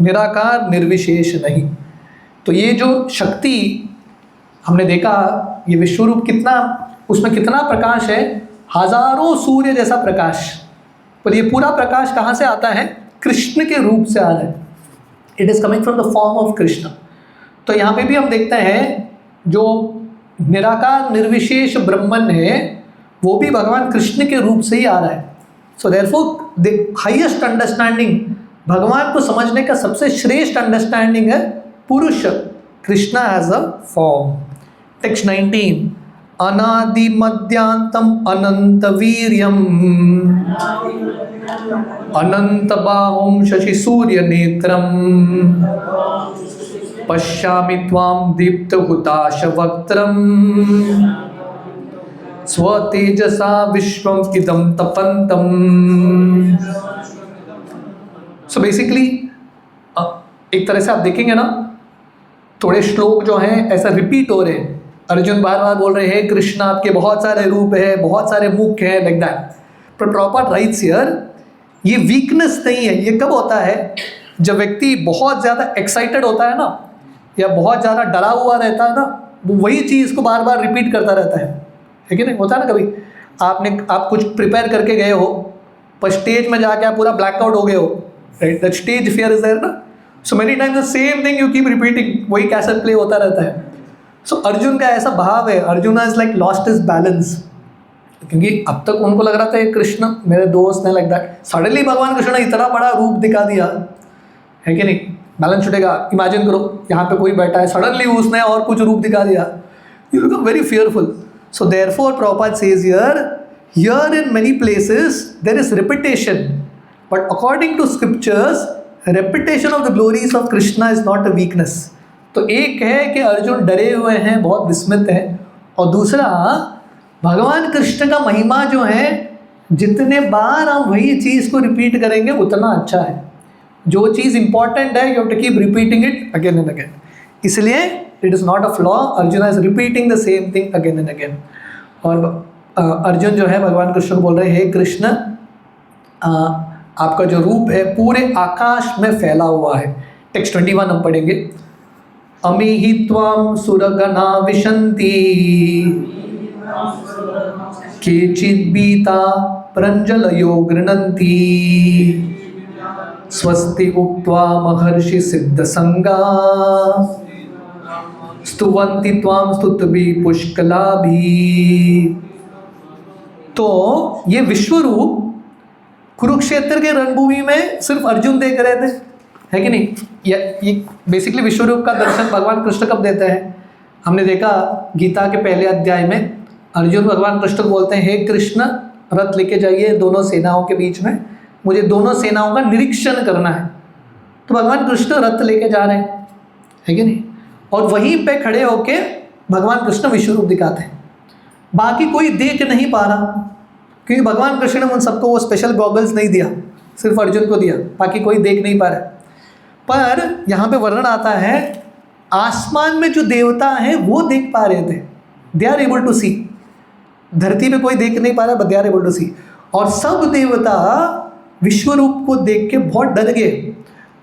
निराकार निर्विशेष नहीं। तो ये जो शक्ति हमने देखा, ये विश्वरूप कितना, उसमें कितना प्रकाश है, हजारों सूर्य जैसा प्रकाश। पर ये पूरा प्रकाश कहाँ से आता है? कृष्ण के रूप से आ रहा है। It is coming from the form of Krishna. तो यहाँ पे भी हम देखते हैं जो निराकार निर्विशेष ब्रह्मन है वो भी भगवान कृष्ण के रूप से ही आ रहा है। So therefore the highest understanding, भगवान को समझने का सबसे श्रेष्ठ अंडरस्टैंडिंग है पुरुष, Krishna as a form. Text 19, अनादि मध्यांतम अनंत वीर्यम अनंत बाहुम शशि सूर्य नेत्रम पश्यामि त्वां दीप्त हुताश वक्त्रम स्वतेजसा विश्वम इदं तपन्तम। सो बेसिकली एक तरह से आप देखेंगे ना, थोड़े श्लोक जो हैं ऐसा रिपीट हो रहे हैं। अर्जुन बार बार बोल रहे हैं कृष्ण आपके बहुत सारे रूप है, बहुत सारे मुख है, लाइक दैट। पर प्रॉपर राइट्स हियर, ये वीकनेस नहीं है। ये कब होता है? जब व्यक्ति बहुत ज़्यादा एक्साइटेड होता है ना, या बहुत ज़्यादा डरा हुआ रहता है ना, वो वही चीज़ को बार बार रिपीट करता रहता है कि नहीं? होता है ना कभी आप कुछ प्रिपेयर करके गए हो, पर स्टेज में जाके आप पूरा ब्लैकआउट हो गए हो, right? That stage fear is there ना। So many times the same thing you keep repeating, वही कैसेट प्ले होता रहता है। सो अर्जुन का ऐसा भाव है, Arjun is like lost his balance, क्योंकि अब तक उनको लग रहा था ये कृष्ण मेरे दोस्त ने, लाइक दैट। सडनली भगवान कृष्ण ने इतना बड़ा रूप दिखा दिया है कि नहीं, बैलेंस छूटेगा। इमेजिन करो यहाँ पे कोई बैठा है, सडनली उसने और कुछ रूप दिखा दिया, you become very fearful. So therefore Prabhupada says here in many places there is repetition, but according to scriptures repetition of the glories of Krishna is not a weakness. तो एक है कि अर्जुन डरे हुए हैं, बहुत विस्मित हैं, और दूसरा भगवान कृष्ण का महिमा जो है, जितने बार हम वही चीज़ को रिपीट करेंगे उतना अच्छा है। जो चीज़ इंपॉर्टेंट है, you have to keep repeating it again and again. इसलिए it is not a flaw, Arjun is repeating the same thing again and again. और अर्जुन जो है भगवान कृष्ण को बोल रहे हैं, हे कृष्ण आपका जो रूप है पूरे आकाश में फैला हुआ है। टेक्स्ट 21 हम पढ़ेंगे। अमीहि त्वां सुरगणा विशन्ति केचिद्भीता प्रञ्जलयो गृह्णन्ति स्वस्ति उक्त्वा महर्षि सिद्धसंगा स्तुवन्ति त्वां स्तुतिभिः पुष्कलाभिः। तो ये विश्वरूप कुरुक्षेत्र के रणभूमि में सिर्फ अर्जुन देख रहे थे, है कि नहीं? ये बेसिकली विश्वरूप का दर्शन भगवान कृष्ण कब देते हैं? हमने देखा गीता के पहले अध्याय में अर्जुन भगवान कृष्ण को बोलते हैं, हे कृष्ण रथ लेके जाइए दोनों सेनाओं के बीच में, मुझे दोनों सेनाओं का निरीक्षण करना है। तो भगवान कृष्ण रथ लेके जा रहे हैं, है कि नहीं? और वहीं पे खड़े होके भगवान कृष्ण विश्वरूप दिखाते हैं। बाकी कोई देख नहीं पा रहा, क्योंकि भगवान कृष्ण ने उन सबको वो स्पेशल गॉगल्स नहीं दिया, सिर्फ अर्जुन को दिया, बाकी कोई देख नहीं पा रहा। पर यहाँ पे वर्णन आता है आसमान में जो देवता हैं वो देख पा रहे थे, they are able to see. धरती पे कोई देख नहीं पा रहा, but they are able to see. और सब देवता विश्वरूप को देख के बहुत डर गए,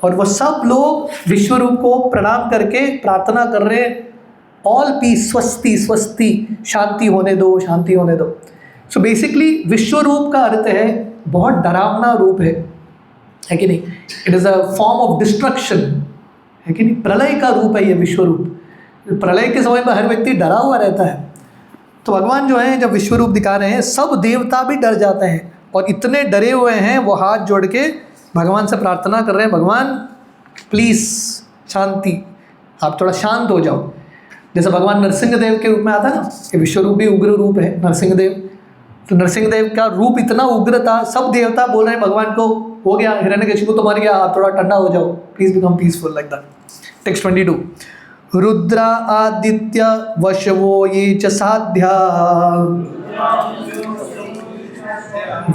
और वह सब लोग विश्वरूप को प्रणाम करके प्रार्थना कर रहे, ऑल पीस, स्वस्ति स्वस्ति, शांति होने दो, शांति होने दो। सो बेसिकली विश्वरूप का अर्थ है बहुत डरावना रूप है कि नहीं? It is a form of destruction, है कि नहीं? प्रलय का रूप है ये विश्वरूप। प्रलय के समय में हर व्यक्ति डरा हुआ रहता है। तो भगवान जो है जब विश्वरूप दिखा रहे हैं, सब देवता भी डर जाते हैं, और इतने डरे हुए हैं वो हाथ जोड़ के भगवान से प्रार्थना कर रहे हैं, भगवान प्लीज़ शांति, आप थोड़ा शांत हो जाओ। जैसे भगवान नरसिंहदेव के रूप में आता है ना, ये विश्वरूप भी उग्र रूप है नरसिंहदेव। तो नरसिंहदेव का रूप इतना उग्र था, सब देवता बोल रहे हैं भगवान को, हो गया हिरण्यकशिपु तो मर गया, आप थोड़ा ठंडा हो जाओ, please become peaceful, like that. Text 22, रुद्रा आदित्य वशवो ये च साध्या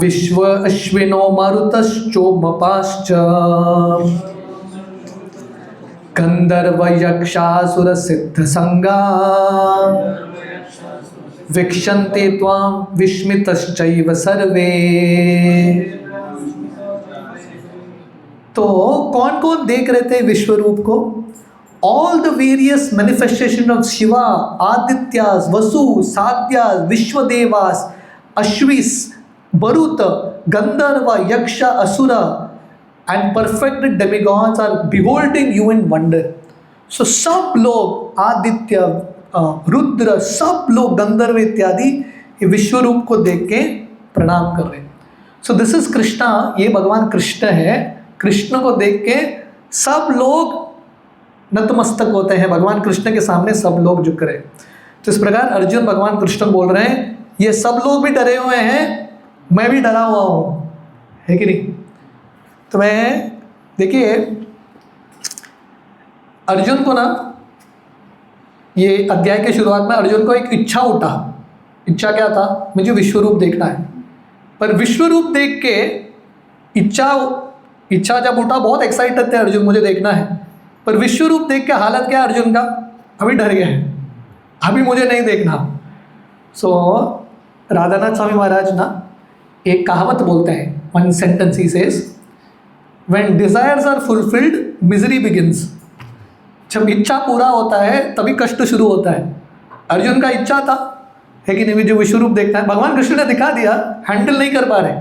विश्व अश्विनो मारुतश्चोमपाश्च गंधर्व यक्षासुर सिद्ध संगा वीक्षन्ते त्वां विस्मितश्चैव सर्वे। तो कौन कौन देख रहे थे विश्व रूप को? All the various manifestation of Shiva, Adityas, Vasu, Sadhyas, Vishvadevas, Ashvis, बरुत, Gandharva, Yaksha, Asura and perfect demigods are beholding you in wonder. सो सब लोग, आदित्य, रुद्र, सब लोग, गंधर्व इत्यादि ये विश्व रूप को देख के प्रणाम कर रहे हैं। सो दिस इज कृष्णा, ये भगवान कृष्ण है। कृष्ण को देख के सब लोग नतमस्तक होते हैं, भगवान कृष्ण के सामने सब लोग झुक रहे हैं। तो इस प्रकार अर्जुन भगवान कृष्ण बोल रहे हैं, ये सब लोग भी डरे हुए हैं, मैं भी डरा हुआ हूँ, है कि नहीं? तो मैं देखिए अर्जुन को ना, ये अध्याय के शुरुआत में अर्जुन को एक इच्छा उठा। इच्छा क्या था? मुझे विश्व रूप देखना है। पर विश्व रूप देख के इच्छा जब उठा, बहुत एक्साइटेड थे अर्जुन, मुझे देखना है। पर विश्व रूप देख के हालत क्या है अर्जुन का? अभी डर गया है, अभी मुझे नहीं देखना। सो राधानाथ स्वामी महाराज ना एक कहावत बोलते हैं, one sentence he says, when desires are fulfilled misery begins. जब इच्छा पूरा होता है तभी कष्ट शुरू होता है। अर्जुन का इच्छा था है कि नहीं, जो विश्व रूप देखना है, भगवान कृष्ण ने दिखा दिया, हैंडल नहीं कर पा रहे।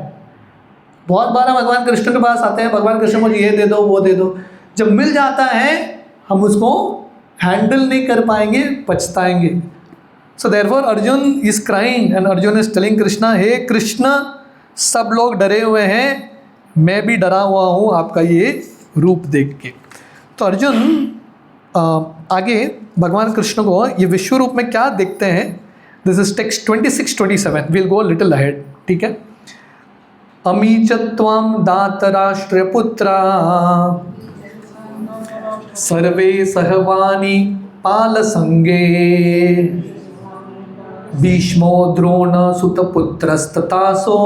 बहुत बार भगवान कृष्ण के पास आते हैं, भगवान कृष्ण मुझे ये दे दो, वो दे दो। जब मिल जाता है हम उसको हैंडल नहीं कर पाएंगे, पछताएंगे। So therefore Arjun is crying and Arjun is telling Krishna, हे कृष्ण, सब लोग डरे हुए हैं, मैं भी डरा हुआ हूँ आपका ये रूप देख के। तो अर्जुन आगे भगवान कृष्ण को ये विश्व रूप में क्या देखते हैं, this is text 26-27, will go little ahead, ठीक है। अमी च त्वां दातराष्ट्रपुत्रा सर्वे सहवानी पालसंगे भीष्मो द्रोण सुतपुत्रस्तथासो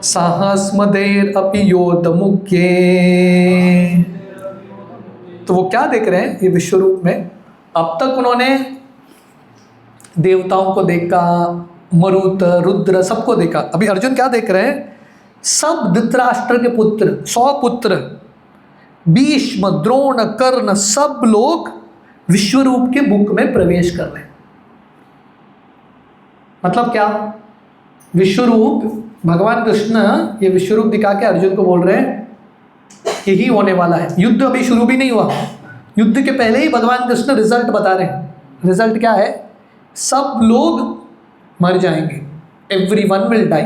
साहस्मदेर अपि योधमुख्ये। तो वो क्या देख रहे हैं ये विश्व रूप में? अब तक उन्होंने देवताओं को देखा, मरुत, रुद्र, सबको देखा। अभी अर्जुन क्या देख रहे हैं? सब धृतराष्ट्र के पुत्र, 100 पुत्र, भीष्म, द्रोण, कर्ण, सब लोग विश्व रूप के मुख में प्रवेश कर रहे हैं। मतलब क्या? विश्व रूप, भगवान कृष्ण ये विश्व रूप दिखा के अर्जुन को बोल रहे हैं यही होने वाला है। युद्ध अभी शुरू भी नहीं हुआ, युद्ध के पहले ही भगवान कृष्ण रिजल्ट बता रहे हैं। रिजल्ट क्या है? सब लोग मर जाएंगे, एवरीवन विल डाई।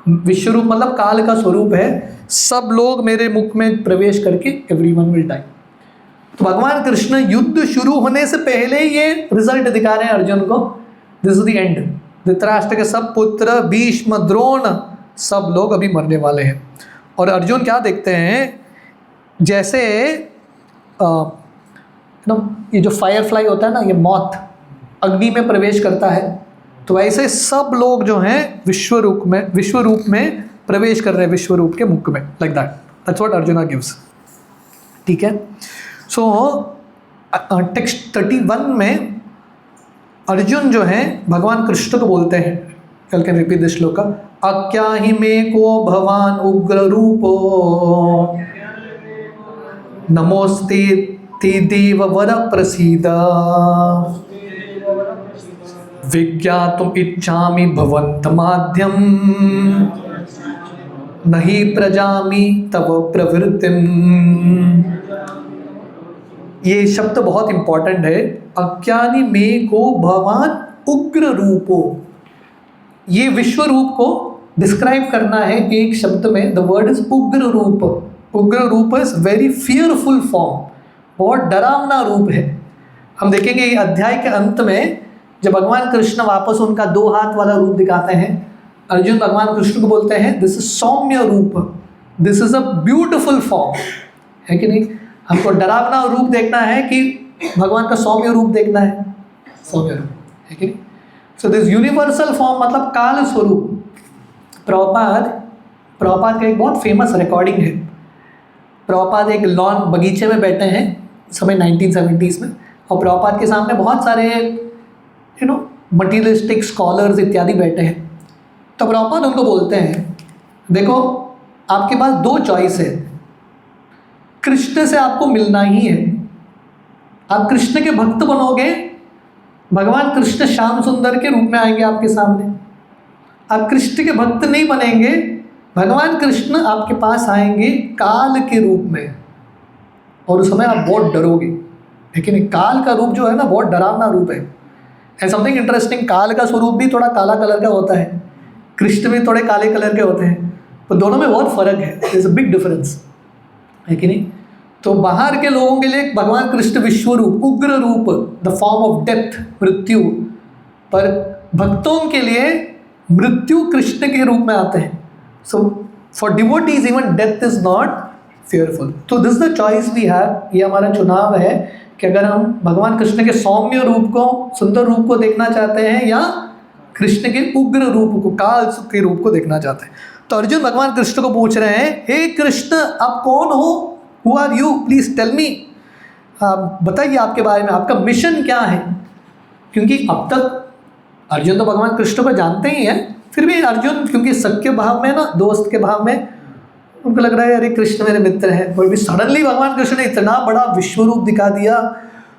विश्व रूप मतलब काल का स्वरूप है, सब लोग मेरे मुख में प्रवेश करके एवरीवन विल डाई। तो भगवान कृष्ण युद्ध शुरू होने से पहले ही ये रिजल्ट दिखा रहे हैं अर्जुन को, this is the end. Dhritarashtra के सब पुत्र, भीष्म, द्रोण, सब लोग अभी मरने वाले हैं। और अर्जुन क्या देखते हैं? जैसे ये जो फायरफ्लाई होता है ना, ये मौत अग्नि में प्रवेश करता है, तो ऐसे सब लोग जो हैं विश्व रूप में प्रवेश कर रहे हैं विश्व रूप के मुख में, like that. That's what arjuna gives, ठीक है। सो टेक्स्ट 31 में अर्जुन जो है भगवान कृष्ण को बोलते हैं, कल कैन रिपीट दिस श्लोक, अक्याहि मे को भवान उग्र रूपो नमोस्ते ते देव वर प्रसीद विज्ञातुम इच्छामि भवन्तमाद्यं नहि प्रजामि तव प्रवृत्तिम। ये शब्द बहुत इंपॉर्टेंट है। अज्ञानी में को भगवान उग्र रूपो, ये विश्व रूप को डिस्क्राइब करना है एक शब्द में। द वर्ड इज उग्र रूप। उग्र रूप इज वेरी फियरफुल फॉर्म, बहुत डरावना रूप है। हम देखेंगे ये अध्याय के अंत में जब भगवान कृष्ण वापस उनका 2 हाथ वाला रूप दिखाते हैं, अर्जुन भगवान कृष्ण को बोलते हैं दिस इज सौम्य रूप, this is a beautiful form, है कि नहीं? हमको डरावना रूप देखना है कि भगवान का सौम्य रूप देखना है? सौम्य रूप, है कि नहीं? सो दिस यूनिवर्सल फॉर्म मतलब काल स्वरूप। प्रभुपाद का एक बहुत फेमस रिकॉर्डिंग है। प्रभुपाद एक लॉन बगीचे में बैठे हैं समय 1970s में, और प्रभुपाद के सामने बहुत सारे मटीरियलिस्टिक स्कॉलर्स इत्यादि बैठे हैं। तो प्रभुपाद उनको बोलते हैं, देखो आपके पास दो चॉइस है, कृष्ण से आपको मिलना ही है। आप कृष्ण के भक्त बनोगे, भगवान कृष्ण श्याम सुंदर के रूप में आएंगे आपके सामने। आप कृष्ण के भक्त नहीं बनेंगे, भगवान कृष्ण आपके पास आएंगे काल के रूप में, और उस समय आप बहुत डरोगे। लेकिन काल का रूप जो है ना, बहुत डरावना रूप है। एंड समथिंग इंटरेस्टिंग, काल का स्वरूप भी थोड़ा काला कलर का होता है, कृष्ण भी थोड़े काले कलर के होते हैं, तो दोनों में बहुत फर्क है, इज अ बिग डिफरेंस, है कि नहीं। तो बाहर के लोगों के लिए भगवान कृष्ण विश्व रूप, उग्र रूप, द फॉर्म ऑफ डेथ, मृत्यु, पर भक्तों के लिए मृत्यु कृष्ण के रूप में आते हैं। So for devotees even death is not fearful। तो this the choice we have, ये हमारा चुनाव है कि अगर हम भगवान कृष्ण के सौम्य रूप को, सुंदर रूप को देखना चाहते हैं, या कृष्ण के उग्र रूप को, काल के रूप को देखना चाहते हैं। तो अर्जुन भगवान कृष्ण को पूछ रहे हैं, हे कृष्ण आप कौन हो, who are you, please tell me, बताइए आपके बारे में, आपका मिशन क्या है। क्योंकि अब तक अर्जुन तो भगवान कृष्ण को जानते ही हैं, फिर भी अर्जुन क्योंकि सख्य भाव में ना, दोस्त के भाव में, उनको लग रहा है अरे कृष्ण मेरे मित्र हैं, कोई भी सडनली भगवान कृष्ण ने इतना बड़ा विश्व रूप दिखा दिया।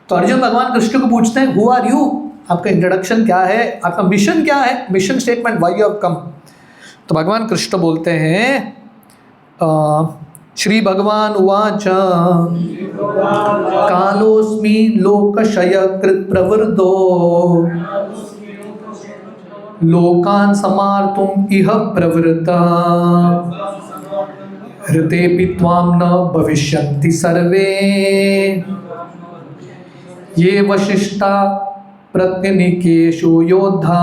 तो अर्जुन भगवान कृष्ण को पूछते हैं, हु आर यू, आपका इंट्रोडक्शन क्या है, आपका मिशन क्या है, mission statement, why you have come. तो भगवान कृष्ण बोलते हैं, श्री भगवान उवाच कालोस्मि लोकक्षयकृत् प्रवृद्धो लोकान् समार्तुम् इह प्रवृत्ता हृतेऽपि त्वां न भविष्यन्ति सर्वे ये वशिष्ठा प्रत्यनीकेषु योद्धा।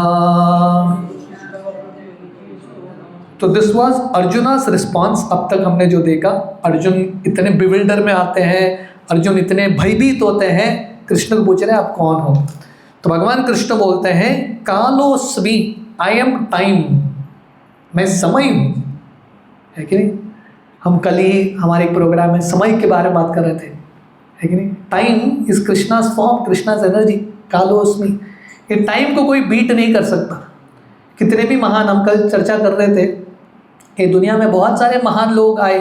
तो दिस वाज अर्जुनास रिस्पॉन्स। अब तक हमने जो देखा, अर्जुन इतने बिविल्डर में आते हैं, अर्जुन इतने भयभीत होते हैं, कृष्ण को पूछ रहे हैं आप कौन हो। तो भगवान कृष्ण बोलते हैं, कालोस्मि, आई एम टाइम, मैं समय हूँ, है कि नहीं। हम कल ही हमारे एक प्रोग्राम में समय के बारे में बात कर रहे थे, है कि नहीं। Time is Krishna's form, Krishna's energy, कालोस्मि। ये टाइम को कोई बीट नहीं कर सकता। कितने भी महान, हम कल चर्चा कर रहे थे कि दुनिया में बहुत सारे महान लोग आए,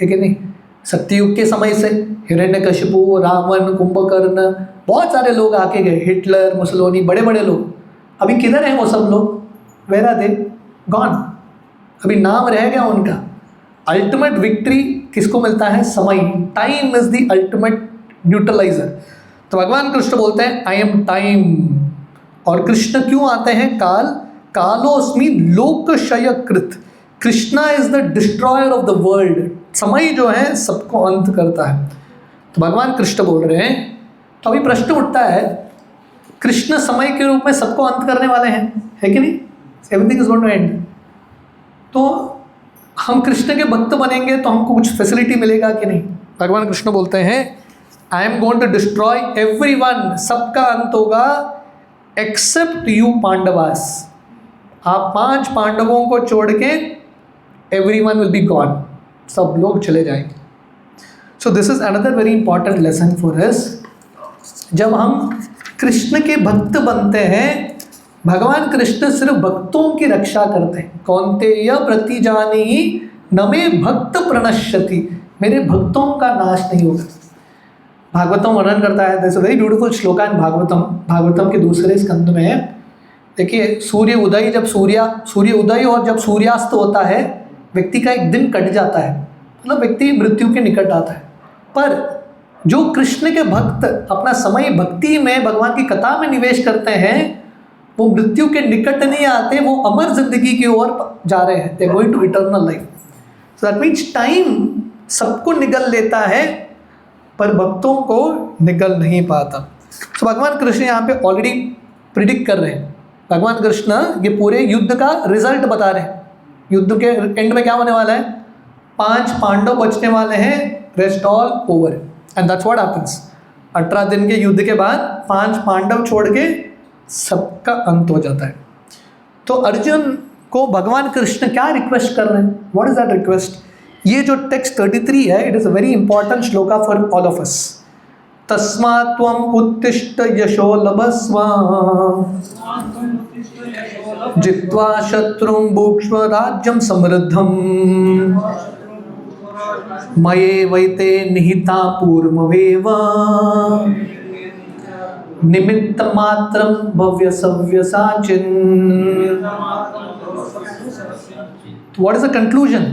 है कि नहीं। सत्ययुग के समय से हिरण्यकशिपु, रावण, कुंभकर्ण, बहुत सारे लोग आके गए, हिटलर, मुसोलिनी, बड़े बड़े लोग। अभी किधर हैं वो सब लोग, वेयर आर दे, गॉन। अभी नाम रह गया उनका। अल्टीमेट विक्ट्री किसको मिलता है, समय। Time is the ultimate neutraliser. तो भगवान कृष्ण बोलते हैं आई एम टाइम। और कृष्ण क्यों आते हैं, काल, कालोस्मि लोकक्षयकृत्, Krishna is the destroyer of the world. समय जो है सबको अंत करता है। तो भगवान कृष्ण बोल रहे हैं। तो अभी प्रश्न उठता है, कृष्ण समय के रूप में सबको अंत करने वाले हैं, है कि नहीं, everything is going to end. तो हम कृष्ण के भक्त बनेंगे तो हमको कुछ फैसिलिटी मिलेगा कि नहीं। भगवान कृष्ण बोलते हैं, I am going to destroy everyone, सबका अंत होगा, एक्सेप्ट यू पांडवास। आप 5 पांडवों को छोड़ के एवरीवन विल बी गॉन, सब लोग चले जाएंगे। सो this is another very important lesson for us. जब हम कृष्ण के भक्त बनते हैं, भगवान कृष्ण सिर्फ भक्तों की रक्षा करते हैं। कौन्तेय प्रतिजानीहि न मे भक्त प्रणश्यति, मेरे भक्तों का नाश नहीं होगा। भागवतम वर्णन करता है, that's a very beautiful shloka in Bhagavatam. Bhagavatam के दूसरे स्कंद में देखिए, सूर्य उदय, जब सूर्य उदय और जब सूर्यास्त होता है, व्यक्ति का एक दिन कट जाता है, मतलब व्यक्ति मृत्यु के निकट आता है। पर जो कृष्ण के भक्त अपना समय भक्ति में, भगवान की कथा में निवेश करते हैं, वो मृत्यु के निकट नहीं आते, वो अमर जिंदगी की ओर जा रहे हैं, they are going to eternal life. So that means time सबको निगल लेता है, पर भक्तों को निगल नहीं पाता। तो भगवान कृष्ण यहाँ पे ऑलरेडी प्रिडिक्ट कर रहे हैं। भगवान कृष्ण ये पूरे युद्ध का रिजल्ट बता रहे हैं। युद्ध के एंड में क्या होने वाला है, 5 पांडव बचने वाले हैं, rest all over, and that's what happens. 18 दिन के युद्ध के बाद 5 पांडव छोड़ के सबका अंत हो जाता है। तो अर्जुन को भगवान कृष्ण क्या रिक्वेस्ट कर रहे हैं, व्हाट इज दैट रिक्वेस्ट, ये जो टेक्स्ट 33 है, it is a very important shloka for all of us. तस्मात् त्वम् उत्तिष्ठ यशो लभस्व जित्वा शत्रुं भुक्ष्व राज्यं समृद्धम् मयैवैते निहिता पूर्वमेव निमित्तमात्रं भव्यसव्यसाचिन्। What is the conclusion?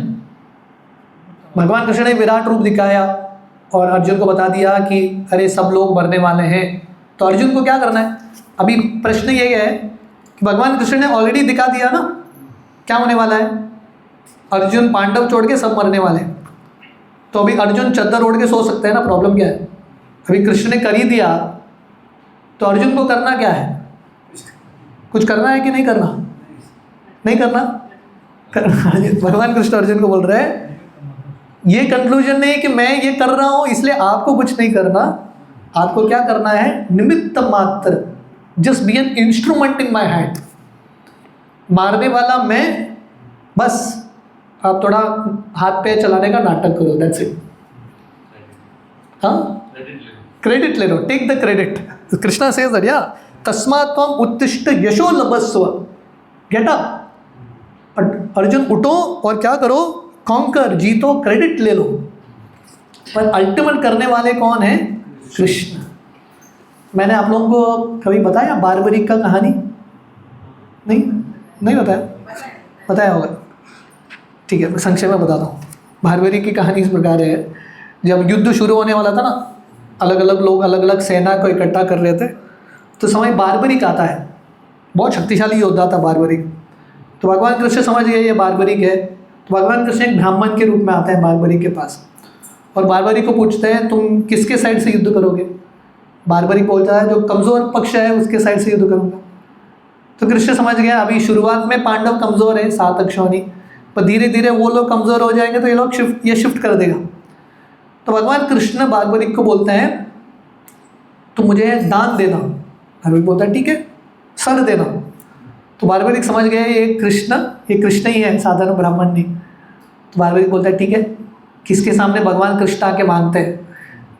भगवान कृष्ण ने विराट रूप दिखाया और अर्जुन को बता दिया कि अरे सब लोग मरने वाले हैं, तो अर्जुन को क्या करना है? अभी प्रश्न ये है कि भगवान कृष्ण ने ऑलरेडी दिखा दिया ना क्या होने वाला है। अर्जुन पांडव छोड़ के सब मरने वाले हैं, तो अभी अर्जुन चद्दर ओढ़ के सो सकते हैं ना, प्रॉब्लम क्या है? अभी कृष्ण ने कर ही दिया, तो अर्जुन को करना क्या है? कुछ करना है कि नहीं करना? नहीं करना। भगवान कृष्ण अर्जुन को बोल रहे हैं ये कंक्लूजन नहीं कि मैं ये कर रहा हूं इसलिए आपको कुछ नहीं करना। आपको क्या करना है? निमित्त मात्र, just be N instrument in my hand. मारने वाला मैं, बस आप थोड़ा हाथ पे चलाने का नाटक करो, दैट्स इट। हाँ, क्रेडिट ले लो, take the credit. Krishna says that, या तस्मात् त्वम् उत्तिष्ठ यशो लभस्व, गेट अप। अर्जुन उठो और क्या करो? कॉन्कर, जीतो, क्रेडिट ले लो। पर अल्टीमेट करने वाले कौन है? कृष्ण। मैंने आप लोगों को कभी बताया बारबरिक का कहानी? नहीं बताया? बताया होगा, ठीक है, मैं संक्षेप में बताता हूँ। बारबरिक की कहानी इस प्रकार है, जब युद्ध शुरू होने वाला था ना, अलग अलग लोग अलग अलग सेना को इकट्ठा कर रहे थे, तो समय बारबरिक आता है। बहुत शक्तिशाली योद्धा था बारबरिक। तो भगवान कृष्ण समझ गए ये बारबरिक है, तो भगवान कृष्ण एक ब्राह्मण के रूप में आते हैं बारबरिक के पास, और बारबरिक को पूछते हैं तुम किसके साइड से युद्ध करोगे? बारबरिक बोलता है जो कमज़ोर पक्ष है उसके साइड से युद्ध करूँगा। तो कृष्ण समझ गया अभी शुरुआत में पांडव कमज़ोर है, 7 अक्षौणी, पर धीरे धीरे वो लोग कमज़ोर हो जाएंगे तो ये लोग शिफ्ट कर देगा। तो भगवान कृष्ण बारबरिक को बोलते हैं तो मुझे दान देना। बारबरिक बोलता है ठीक है, सर देना। तो बारबरिक समझ गए ये कृष्ण ही है, साधारण ब्राह्मण नहीं। तो बारबरिक बोलता है ठीक है, किसके सामने? भगवान कृष्ण आके मांगते हैं।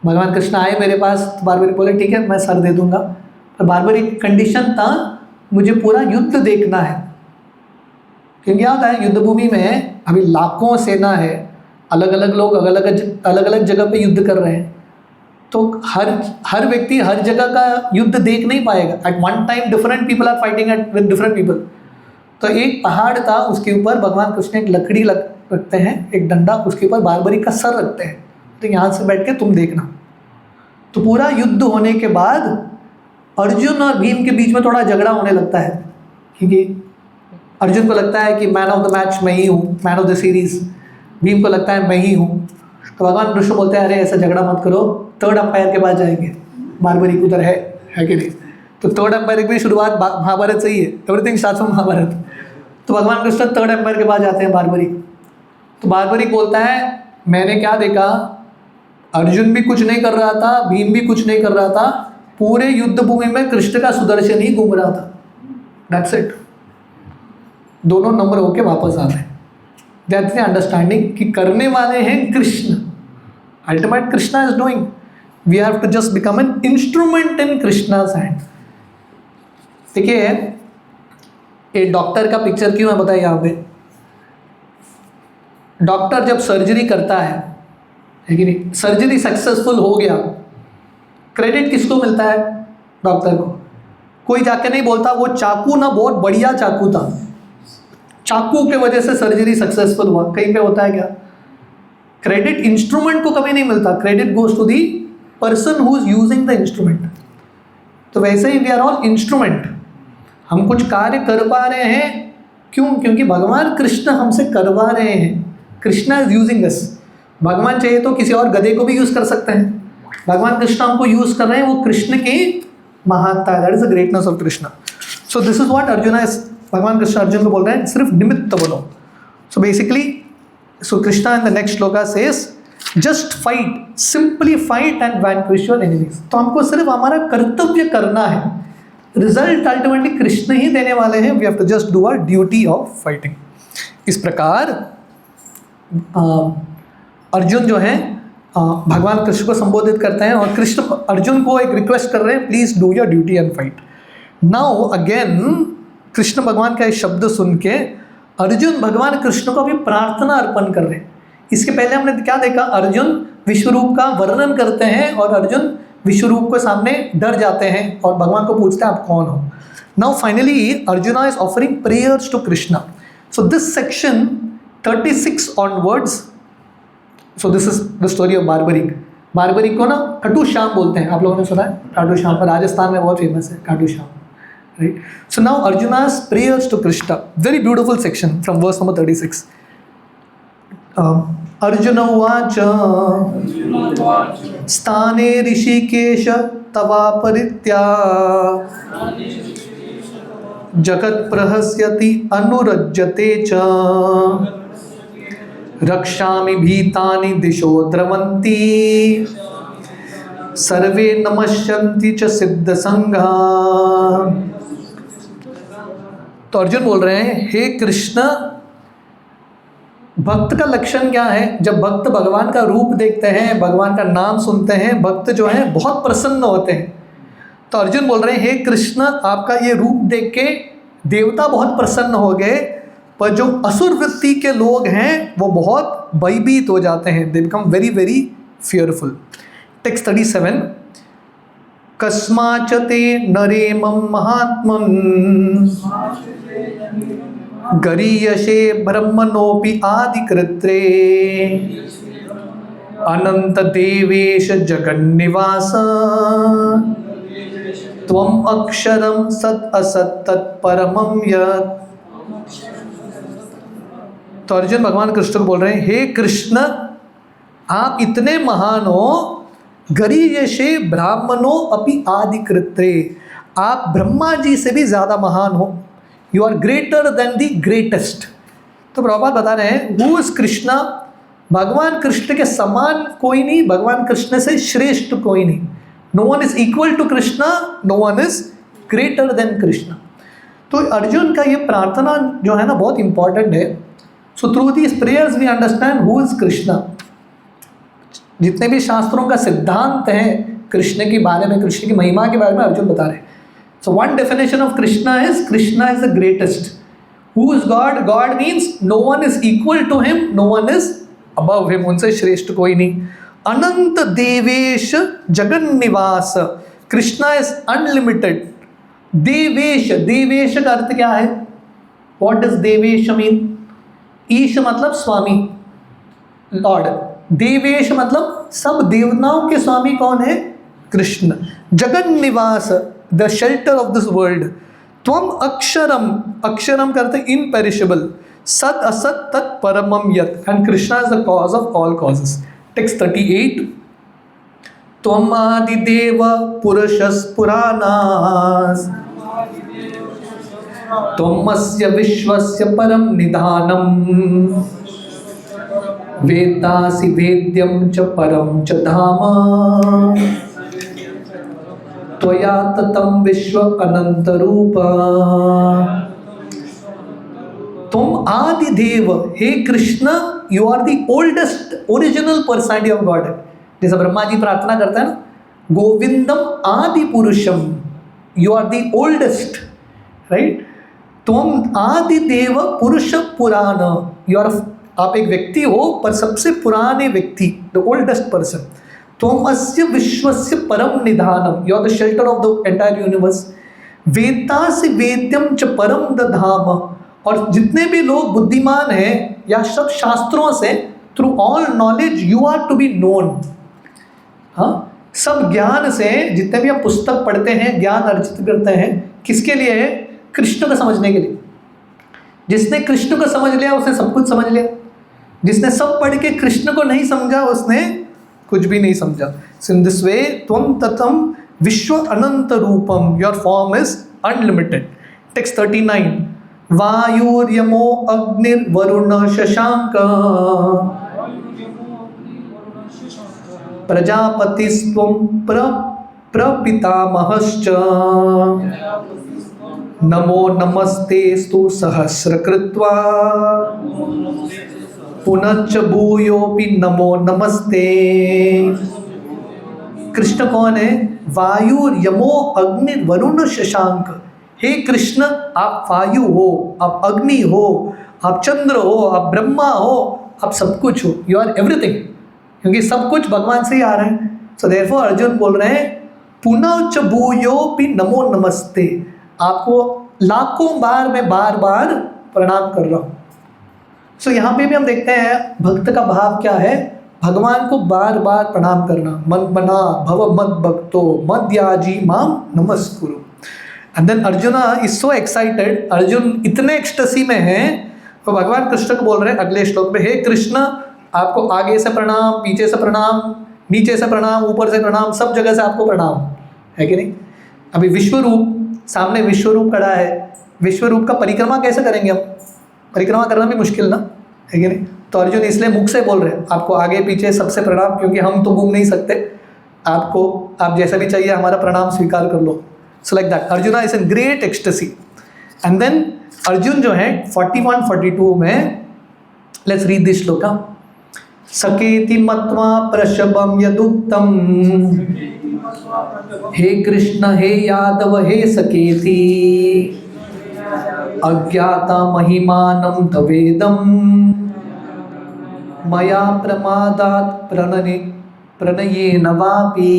भगवान कृष्ण आए मेरे पास, तो बारबरिक बोले ठीक है मैं सर दे दूंगा। तो बारबरिक कंडीशन था मुझे पूरा युद्ध देखना है, क्योंकि क्या होता है युद्ध भूमि में अभी लाखों सेना है, अलग अलग लोग अलग अलग जगह पे युद्ध कर रहे हैं, तो हर व्यक्ति हर जगह का युद्ध देख नहीं पाएगा। At one time different people are fighting with different people. तो एक पहाड़ था, उसके ऊपर भगवान कृष्ण एक लकड़ी रखते हैं, एक डंडा, उसके ऊपर बारबरिक का सर रखते हैं, तो यहाँ से बैठ के तुम देखना। तो पूरा युद्ध होने के बाद अर्जुन और भीम के बीच में थोड़ा झगड़ा होने लगता है, क्योंकि अर्जुन को लगता है कि मैन ऑफ द मैच मैं ही हूँ, man of the series. Bhim को लगता है मैं ही हूँ। तो भगवान कृष्ण बोलते हैं अरे ऐसा झगड़ा मत करो, थर्ड अंपायर के पास जाएंगे। बारबरिक उधर है कि नहीं? तो थर्ड अंपायर की शुरुआत महाभारत से ही है, एवरीथिंग स्टार्ट्स फ्रॉम महाभारत। तो भगवान कृष्ण थर्ड अंपायर के पास जाते हैं बारबरिक। तो बारबरिक बोलता है मैंने क्या देखा, अर्जुन भी कुछ नहीं कर रहा था, भीम भी कुछ नहीं कर रहा था, पूरे युद्ध भूमि में कृष्ण का सुदर्शन ही घूम रहा था। That's it. दोनों नंबर होके वापस आते हैं। दैट्स द अंडरस्टैंडिंग कि करने वाले हैं Krishna. Ultimate Krishna is doing, we have to just become an instrument in Krishna's hand. देखिए एक डॉक्टर का पिक्चर क्यों है बताइए यहाँ पे। डॉक्टर जब सर्जरी करता है कि नहीं, सर्जरी सक्सेसफुल हो गया, क्रेडिट किसको मिलता है? डॉक्टर को। कोई जाके नहीं बोलता वो चाकू ना बहुत बढ़िया चाकू था, चाकू के वजह से सर्जरी सक्सेसफुल हुआ। कहीं पे होता है क्या? क्रेडिट इंस्ट्रूमेंट को कभी नहीं मिलता, credit goes to the person who is using the instrument. तो वैसे ही वी आर ऑल इंस्ट्रूमेंट। हम कुछ कार्य कर पा रहे हैं, क्यों? क्योंकि भगवान कृष्ण हमसे करवा रहे हैं। कृष्णा इज यूजिंग अस। भगवान चाहिए तो किसी और गधे को भी यूज कर सकते हैं, भगवान कृष्ण हमको यूज कर रहे हैं, वो कृष्ण की महानता है। That is the greatness of Krishna. So this is what Arjun is, भगवान कृष्ण अर्जुन को बोल रहे हैं सिर्फ निमित्त बनो। So basically so Krishna in the next shloka says just fight, simply fight and vanquish your enemies. तो हमको सिर्फ हमारा कर्तव्य करना है, रिजल्ट अल्टीमेटली कृष्ण ही देने वाले हैं। We have to just do our duty of fighting. इस प्रकार अर्जुन जो है भगवान कृष्ण को संबोधित करते हैं और कृष्ण अर्जुन को एक रिक्वेस्ट कर रहे हैं, please do your duty and fight. Now again Krishna भगवान का ये शब्द सुन के अर्जुन भगवान कृष्ण को भी प्रार्थना अर्पण कर रहे हैं। इसके पहले हमने क्या देखा, अर्जुन विश्वरूप का वर्णन करते हैं और अर्जुन विश्वरूप के सामने डर जाते हैं और भगवान को पूछते हैं आप कौन हो। Now finally Arjuna is offering prayers to Krishna. So this section 36 onwards, so this is the story of Barbarik. Barbarik को ना खाटू श्याम बोलते हैं, आप लोगों ने सुना है खाटू श्याम, राजस्थान में बहुत फेमस है Khatu Shyam, right. So now Arjuna's prayers to Krishna, very beautiful section from verse number 36. Arjun उवाच स्थाने ऋषिकेश तवापरित्या जगत्प्रहस्यति अनुरज्यते च रक्षामि भीतानि दिशो द्रवन्ति सर्वे नमस्यन्ति च सिद्धसंगा। तो अर्जुन बोल रहे हैं, हे कृष्ण, भक्त का लक्षण क्या है? जब भक्त भगवान का रूप देखते हैं, भगवान का नाम सुनते हैं, भक्त जो है बहुत प्रसन्न होते हैं। तो अर्जुन बोल रहे हैं, हे कृष्ण, आपका ये रूप देख के देवता बहुत प्रसन्न हो गए, पर जो असुर वृत्ति के लोग हैं वो बहुत भयभीत हो जाते हैं, they become very very fearful. Text 37, कस्माच ते नरेमं महात्मन् गरीयसे ब्रह्मणोऽपि आदिकृत्रे अनंत देवेश जगन्निवास त्वम् अक्षरं सत् असत् तत्परमं यत्। तो अर्जुन भगवान कृष्ण को बोल रहे हैं, हे कृष्ण, आप इतने महान हो, गरीयसे ब्राह्मणों अपि आदिकृत्रे, आप ब्रह्मा जी से भी ज़्यादा महान हो, you are greater than the greatest. तो प्रभुपाद बता रहे हैं, हु इज कृष्णा, भगवान कृष्ण के समान कोई नहीं, भगवान कृष्ण से श्रेष्ठ कोई नहीं। No one is equal to Krishna, no one is greater than Krishna. तो अर्जुन का ये प्रार्थना जो है ना बहुत इंपॉर्टेंट है। So through these prayers we understand who is Krishna. जितने भी शास्त्रों का सिद्धांत है कृष्ण के बारे में, कृष्ण की महिमा के बारे में अर्जुन बता रहे हैं। So one definition of Krishna is the greatest. Who is God? God means no one is equal to him, no one is above him. उनसे श्रेष्ठ कोई नहीं। अनंत देवेश जगन निवास, कृष्णा is unlimited. देवेश, देवेश का अर्थ क्या है? What does Devesh mean? ईश मतलब स्वामी, लॉर्ड। देवेश मतलब सब देवताओं के स्वामी कौन है? कृष्ण। जगन निवास, the shelter of this world. त्वम अक्षरम, अक्षरम करते इनपेरिशेबल, सत असत तत् परमम यत्, and Krishna is the cause of all causes. Text 38, त्वम आदिदेव पुरुषस् पुराणास् त्वमस्य विश्वस्य परम निधानम् वेदासि वेद्यं च परम च धाम त्वया ततं विश्व अनंत रूप। तुम आदि देव, हे Krishna, you are the oldest original personality of God. जैसे ब्रह्मा जी प्रार्थना करते हैं ना, गोविंदम आदि पुरुषम, you are the oldest, right. तुम आदि देव पुरुष पुराण, यू आर, आप एक व्यक्ति हो पर सबसे पुराने व्यक्ति, द ओल्डेस्ट पर्सन। त्वम अस्य विश्वस्य परम निधानम, you are the shelter of the entire universe. वेदासि वेद्यम च परम दधाम, और जितने भी लोग बुद्धिमान हैं या सब शास्त्रों से, through all knowledge you are to be known. हाँ, सब ज्ञान से, जितने भी हम पुस्तक पढ़ते हैं, ज्ञान अर्जित करते हैं, किसके लिए है? कृष्ण को समझने के लिए। जिसने कृष्ण को समझ लिया उसने सब कुछ समझ लिया, जिसने सब पढ़ के कृष्ण को नहीं समझा उसने कुछ भी नहीं समझा। सो इन दिस वे त्वम ततम विश्व अनंत रूपम, your form is unlimited. Text 39, वायुर्यमो अग्निर्वरुण शशांक प्रजापतिस्त्वं प्रपितामहश्च नमो नमस्तेस्तु सहस्रकृत्वा पुनश्च भूयोपि नमो नमस्ते। कृष्ण कौन है? वायु, यमो, अग्नि, वरुण, शशांक। हे कृष्ण, आप वायु हो, आप अग्नि हो, आप चंद्र हो, आप ब्रह्मा हो, आप सब कुछ हो, यू आर एवरीथिंग, क्योंकि सब कुछ भगवान से ही आ रहा है। सो देयरफॉर अर्जुन बोल रहे हैं पुनः च भूयोपि नमो नमस्ते, आपको लाखों बार मैं बार बार प्रणाम कर रहा हूँ। सो यहाँ पे भी हम देखते हैं भक्त का भाव क्या है, भगवान को बार बार प्रणाम करना। मन बना भव मद भक्तो मद्याजी माम नमस्कुरु। And then Arjuna is so excited, Arjun इतने एक्सटेसी में है, तो भगवान कृष्ण को बोल रहे हैं अगले श्लोक में, हे कृष्ण, आपको आगे से प्रणाम, पीछे से प्रणाम, नीचे से प्रणाम, ऊपर से प्रणाम, सब जगह से आपको प्रणाम, है कि नहीं। अभी विश्वरूप, सामने विश्वरूप खड़ा है, विश्वरूप का परिक्रमा कैसे करेंगे हम? परिक्रमा करना भी मुश्किल ना, है कि नहीं। तो अर्जुन इसलिए मुख से बोल रहे हैं आपको आगे पीछे सबसे प्रणाम, क्योंकि हम तो घूम नहीं सकते, आपको आप जैसा भी चाहिए हमारा प्रणाम स्वीकार कर लो। So like that Arjuna is in great ecstasy. And then Arjun जो है 41-42 में, लेट्स रीड दिस श्लोक। सकेति मत्वा प्रशभम यदुक्तम, हे कृष्ण हे यादव हे सकेति, अज्ञाता महिमानं तवेदं, मया प्रमादात् प्रणयेन वापि।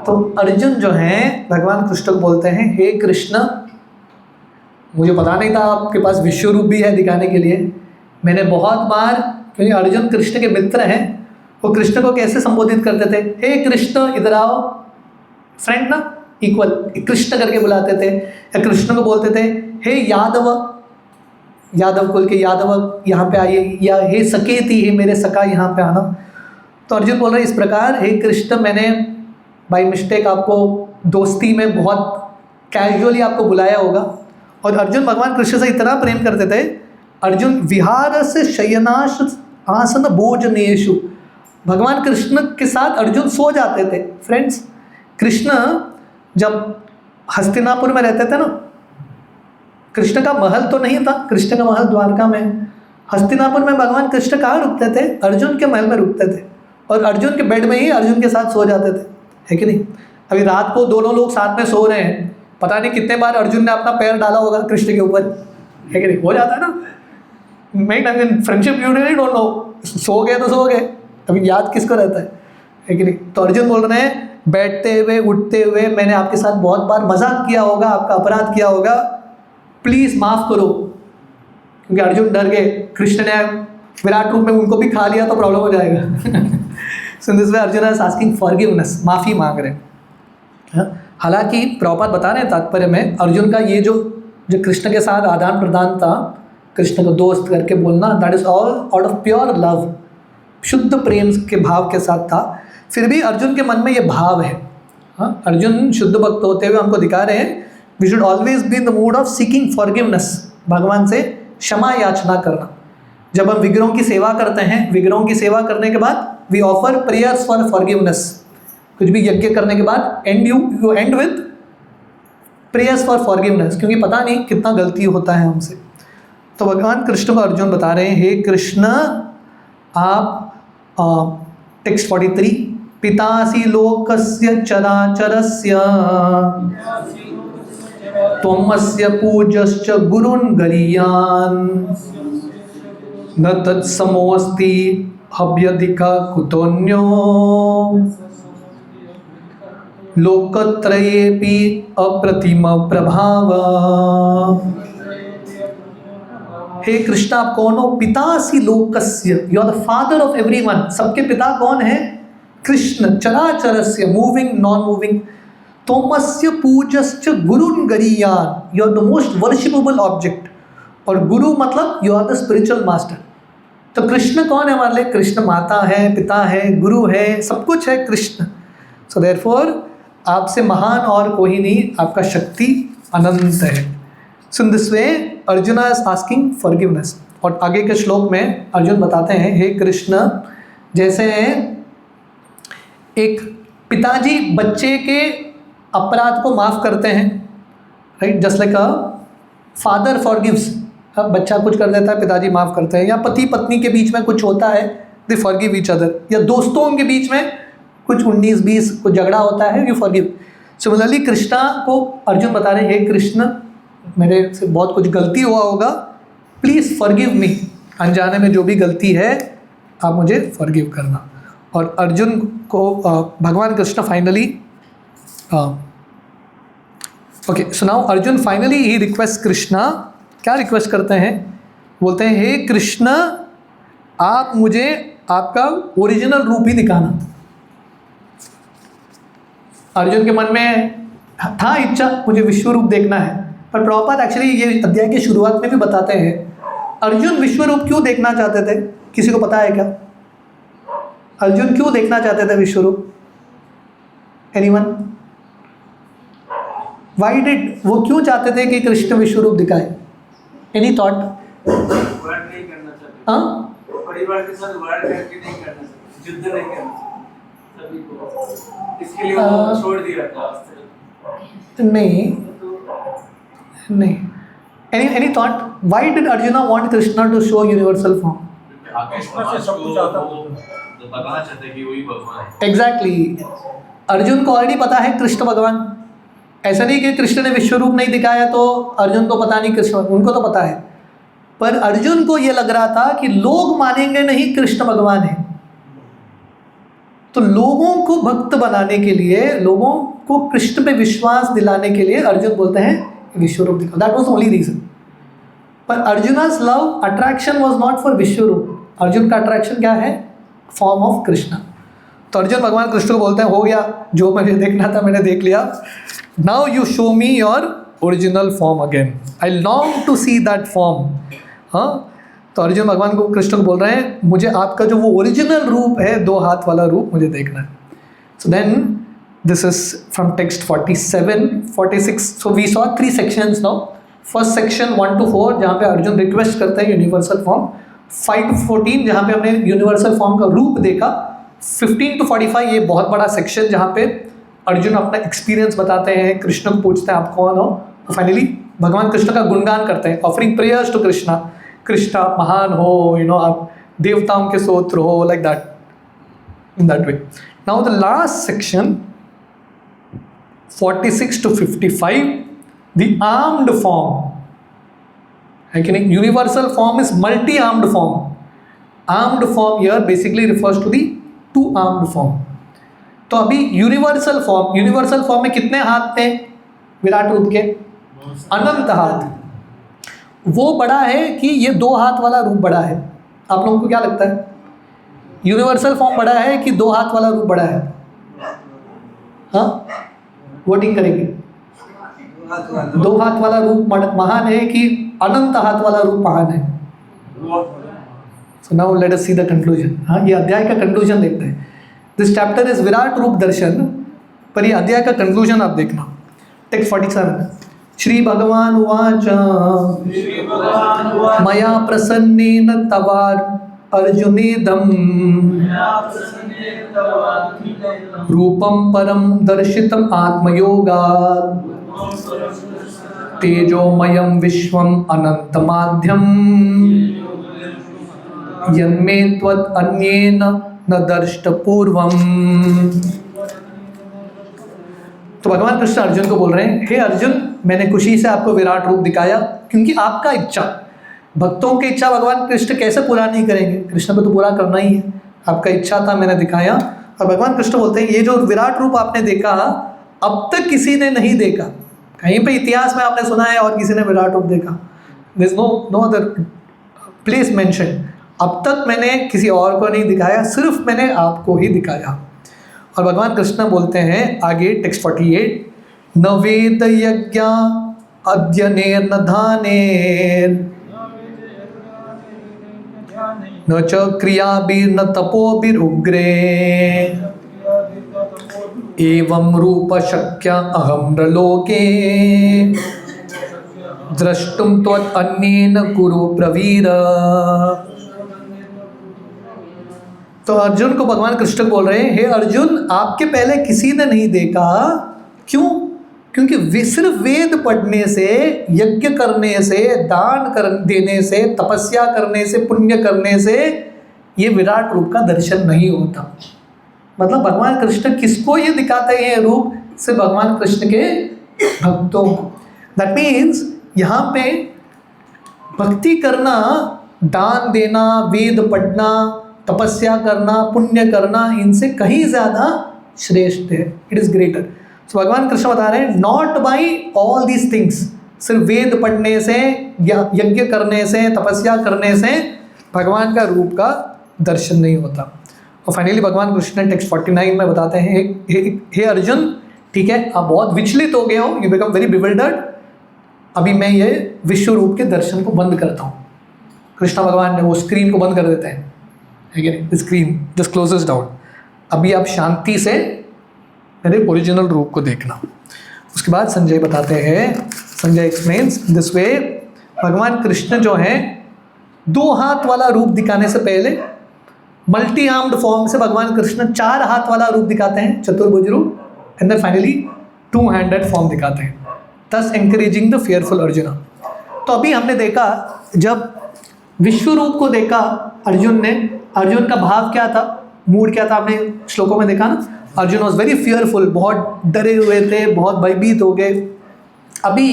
तो अर्जुन जो है भगवान कृष्ण को बोलते हैं, हे कृष्ण, मुझे पता नहीं था आपके पास विश्व रूप भी है दिखाने के लिए। मैंने बहुत बार, क्योंकि अर्जुन कृष्ण के मित्र हैं, वो कृष्ण को कैसे संबोधित करते थे, हे कृष्ण इधर आओ, फ्रेंड ना, इक्वल कृष्ण करके बुलाते थे, या कृष्ण को बोलते थे हे यादव, यादव कुल के यादव यहाँ पे आइए, या हे सकेती, हे मेरे सका यहाँ पे आना। तो अर्जुन बोल रहे इस प्रकार, हे कृष्ण, मैंने बाय मिस्टेक आपको दोस्ती में बहुत कैजुअली आपको बुलाया होगा। और अर्जुन भगवान कृष्ण से इतना प्रेम करते थे, अर्जुन विहार से शयनाश आसन भोजनेशु, भगवान कृष्ण के साथ अर्जुन सो जाते थे। फ्रेंड्स, कृष्ण जब हस्तिनापुर में रहते थे ना, कृष्ण का महल तो नहीं था, कृष्ण का महल द्वारका में, हस्तिनापुर में भगवान कृष्ण कहाँ रुकते थे? अर्जुन के महल में रुकते थे, और अर्जुन के बेड में ही अर्जुन के साथ सो जाते थे, है कि नहीं। अभी रात को दोनों लोग साथ में सो रहे हैं, पता नहीं कितने बार अर्जुन ने अपना पैर डाला होगा कृष्ण के ऊपर, है कि नहीं, हो जाता है ना। मैं friendship you really don't know, so गए तो सो गए, अभी याद किसको रहता है कि नहीं। तो अर्जुन बोल रहे हैं बैठते हुए उठते हुए मैंने आपके साथ बहुत बार मजाक किया होगा, आपका अपराध किया होगा, प्लीज़ माफ़ करो। क्योंकि अर्जुन डर गए, कृष्ण ने विराट रूप में उनको भी खा लिया तो प्रॉब्लम हो जाएगा। So this way Arjun is asking forgiveness, माफ़ी मांग रहे हैं। हालांकि प्रभुपाद बता रहे हैं तात्पर्य में, अर्जुन का ये जो कृष्ण के साथ आदान प्रदान था, कृष्ण को दोस्त करके बोलना, that is all out of pure love, शुद्ध प्रेम के भाव के साथ था। फिर भी अर्जुन के मन में ये भाव है। हाँ, अर्जुन शुद्ध भक्त होते हुए हमको दिखा रहे हैं we should always be in the mood of seeking forgiveness, भगवान से क्षमा याचना करना। जब हम विग्रहों की सेवा करते हैं, विग्रहों की सेवा करने के बाद we offer prayers for forgiveness. कुछ भी यज्ञ करने के बाद you end with prayers for forgiveness, क्योंकि पता नहीं कितना गलती होता है हमसे। तो भगवान कृष्ण को अर्जुन बता रहे हैं, हे कृष्ण, आप टेक्स्ट 43, पितासी लोकस्य चराचरस्य त्वमस्य पूज्यश्च गुरुन् गरीयान्, न तत्समोऽस्ति हव्यधिका कुतोऽन्यो लोकत्रयेऽपि अप्रतिम प्रभाव। हे कृष्ण, आप कौन हो? पितासी लोकस्य, you are the father of everyone. सबके पिता कौन है? कृष्ण। चराचरस्य, मूविंग नॉन मूविंग। तोमस्य पूजश्च गुरुन् गरीयान्, you are the most worshipable object. और गुरु मतलब you are the spiritual master. तो कृष्ण कौन है हमारे लिए? कृष्ण माता है, पिता है, गुरु है, सब कुछ है कृष्ण। सो देयरफॉर आपसे महान और कोई नहीं, आपका शक्ति अनंत है। So in this way Arjuna is asking forgiveness. और आगे के श्लोक में अर्जुन बताते हैं, हे कृष्ण, जैसे एक पिताजी बच्चे के अपराध को माफ़ करते हैं, right, just like a father forgives, बच्चा कुछ कर देता है, पिताजी माफ़ करते हैं, या पति पत्नी के बीच में कुछ होता है, दे फॉरगिव ईच अदर, या दोस्तों के बीच में कुछ 19-20 कुछ झगड़ा होता है, यू फॉरगिव। सिमिलरली कृष्णा को अर्जुन बता रहे हैं, हे कृष्ण, मेरे से बहुत कुछ गलती हुआ होगा, प्लीज़ फॉरगिव मी, अनजाने में जो भी गलती है आप मुझे फॉरगिव करना। और अर्जुन को भगवान Krishna finally okay, so now Arjun finally he request Krishna, क्या रिक्वेस्ट करते हैं, बोलते हैं हे कृष्ण, आप मुझे आपका ओरिजिनल रूप ही दिखाना। अर्जुन के मन में था इच्छा, मुझे विश्व रूप देखना है, पर प्रभुपाद एक्चुअली ये अध्याय की शुरुआत में भी बताते हैं अर्जुन विश्व रूप क्यों देखना चाहते थे। किसी को पता है क्या अर्जुन क्यों देखना चाहते थे विश्व रूप? एनीवन? वाई डिड, वो क्यों चाहते थे कि कृष्ण विश्व रूप दिखाए? Any thought? हाँ, परिवार के साथ वार करके नहीं करना चाहिए, युद्ध नहीं करना चाहिए सभी को, इसके लिए वो छोड़ दिया था। नहीं। Any thought? Why did Arjuna want Krishna to show universal form? Krishna से सब कुछ आता तो बताना चाहते कि वही भगवान है। Exactly. अर्जुन को ऑलरेडी पता है कृष्ण भगवान। ऐसा नहीं कि कृष्ण ने विश्व रूप नहीं दिखाया तो अर्जुन को पता नहीं, कृष्ण उनको तो पता है, पर अर्जुन को ये लग रहा था कि लोग मानेंगे नहीं कृष्ण भगवान है, तो लोगों को भक्त बनाने के लिए, लोगों को कृष्ण पे विश्वास दिलाने के लिए अर्जुन बोलते हैं विश्व रूप दिखाओ। That was the only reason. पर Arjuna's love attraction was not for विश्व रूप। अर्जुन का अट्रैक्शन क्या है? Form of Krishna. तो अर्जुन भगवान कृष्ण को बोलते हैं हो गया, जो मुझे देखना था मैंने देख लिया, now you show me your original form again, I long to see that form. हाँ, तो अर्जुन भगवान को कृष्ण को बोल रहे हैं मुझे आपका जो वो ओरिजिनल रूप है, 2 हाथ वाला रूप मुझे देखना है। So then this is from text 47, 46। So we saw 3 sections now. First section 1 to 4 जहाँ पे अर्जुन रिक्वेस्ट करते हैं यूनिवर्सल फॉर्म, 5 to 14 जहाँ पे हमने यूनिवर्सल फॉर्म का रूप देखा, 15 to 45 ये बहुत बड़ा सेक्शन जहाँ पे अर्जुन अपना एक्सपीरियंस बताते हैं, कृष्ण को पूछते हैं आप कौन हो, तो फाइनली भगवान कृष्ण का गुणगान करते हैं, offering prayers to Krishna, Krishna महान हो, आप देवताओं के स्तोत्र हो, like that, in that way. Now the last section 46 to 55, the armed form है कि नहीं? Universal form is multi armed form. Armed form here basically refers to the 2 armed form. तो अभी यूनिवर्सल फॉर्म में कितने हाथ थे विराट रूप के? अनंत हाथ। वो बड़ा है कि ये 2 हाथ वाला रूप बड़ा है? आप लोगों को क्या लगता है, यूनिवर्सल फॉर्म बड़ा है कि 2 हाथ वाला रूप बड़ा है? हाँ, वोटिंग करेंगे। 2 हाथ वाला रूप महान है कि अनंत हाथ वाला रूप महान है? So now let us see the conclusion. हाँ, ये अध्याय का कंक्लूजन देखते हैं। दिस चैप्टर इज विराट रूप दर्शन, पर ये अध्याय का कंक्लूजन आप देखना। टेक्स्ट 47, श्री भगवान उवाच मया प्रसन्नेन तवा अर्जुनेदं रूपं परं दर्शितम् आत्मयोगात् तेजोमयं विश्वम् अनन्तमाध्यं यन्मे त्वत् अन्येन न दर्ष्ट पूर्वम। तो भगवान कृष्ण अर्जुन को बोल रहे हैं, हे अर्जुन, मैंने खुशी से आपको विराट रूप दिखाया क्योंकि आपका इच्छा, भक्तों की इच्छा भगवान कृष्ण कैसे पूरा नहीं करेंगे? कृष्ण को तो पूरा करना ही है। आपका इच्छा था, मैंने दिखाया। और भगवान कृष्ण बोलते हैं ये जो विराट रूप आपने देखा अब तक किसी ने नहीं देखा। कहीं पे इतिहास में आपने सुना है और किसी ने विराट रूप देखा? There is no other place mention. अब तक मैंने किसी और को नहीं दिखाया, सिर्फ मैंने आपको ही दिखाया। और भगवान कृष्ण बोलते हैं आगे टेक्स्ट 48, न वेद यज्ञ अध्ययनेर न धानेर न च क्रियाभिर्न तपोभिरुग्रे एवं रूप शक्य अहं नृलोके द्रष्टुम त्वत् अन्येन कुरु प्रवीर। तो अर्जुन को भगवान कृष्ण बोल रहे हैं, हे अर्जुन, आपके पहले किसी ने नहीं देखा। क्यों? क्योंकि सिर्फ वेद पढ़ने से, यज्ञ करने से, दान देने से, तपस्या करने से, पुण्य करने से ये विराट रूप का दर्शन नहीं होता। मतलब भगवान कृष्ण किसको ये दिखाते हैं रूप? सिर्फ भगवान कृष्ण के भक्तों को। दैट मीन्स यहाँ पे भक्ति करना, दान देना, वेद पढ़ना, तपस्या करना, पुण्य करना, इनसे कहीं ज़्यादा श्रेष्ठ है। It is greater. सो भगवान कृष्ण बता रहे हैं not by all these things, सिर्फ वेद पढ़ने से, यज्ञ करने से, तपस्या करने से भगवान का रूप का दर्शन नहीं होता। और फाइनली भगवान कृष्ण ने टेक्स्ट 49 में बताते हैं, हे अर्जुन, ठीक है, आप बहुत विचलित हो गए हो, यू बिकम वेरी बिविल्डर्ड, अभी मैं ये विश्व रूप के दर्शन को बंद करता हूँ। कृष्ण भगवान ने वो स्क्रीन को बंद कर देते हैं, स्क्रीन जस्ट क्लोजेस डाउन। अभी आप शांति से मेरे ओरिजिनल रूप को देखना। उसके बाद संजय बताते हैं, संजय एक्सप्लेन्स दिस वे, भगवान कृष्ण जो है 2 हाथ वाला रूप दिखाने से पहले मल्टी आर्म्ड फॉर्म से भगवान कृष्ण 4 हाथ वाला रूप दिखाते हैं, चतुर्भुज रूप, and then finally 2 handed form दिखाते हैं, thus encouraging the fearful Arjun. तो अभी हमने देखा, जब विश्व रूप को देखा अर्जुन ने, अर्जुन का भाव क्या था, मूड क्या था, आपने श्लोकों में देखा ना, अर्जुन वॉज वेरी फियरफुल, बहुत डरे हुए थे, बहुत भयभीत हो गए। अभी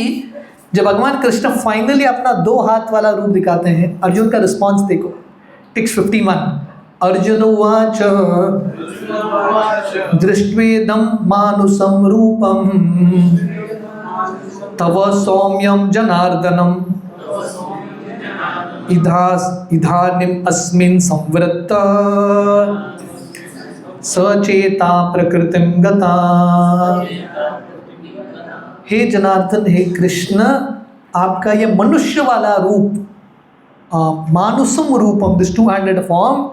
जब भगवान कृष्ण फाइनली अपना 2 हाथ वाला रूप दिखाते हैं, अर्जुन का रिस्पॉन्स देखो, टेक्स्ट 51, अर्जुन उवाच दृष्ट्वेदं मानुषं रूपं तव सौम्यं जनार्दनम् इदानीम् अस्मिन् संवृत्त सचेता प्रकृतिं गता। हे जनार्दन, हे कृष्ण, आपका ये मनुष्य वाला रूप, मानुषम रूपम, दिस 2-handed फॉर्म,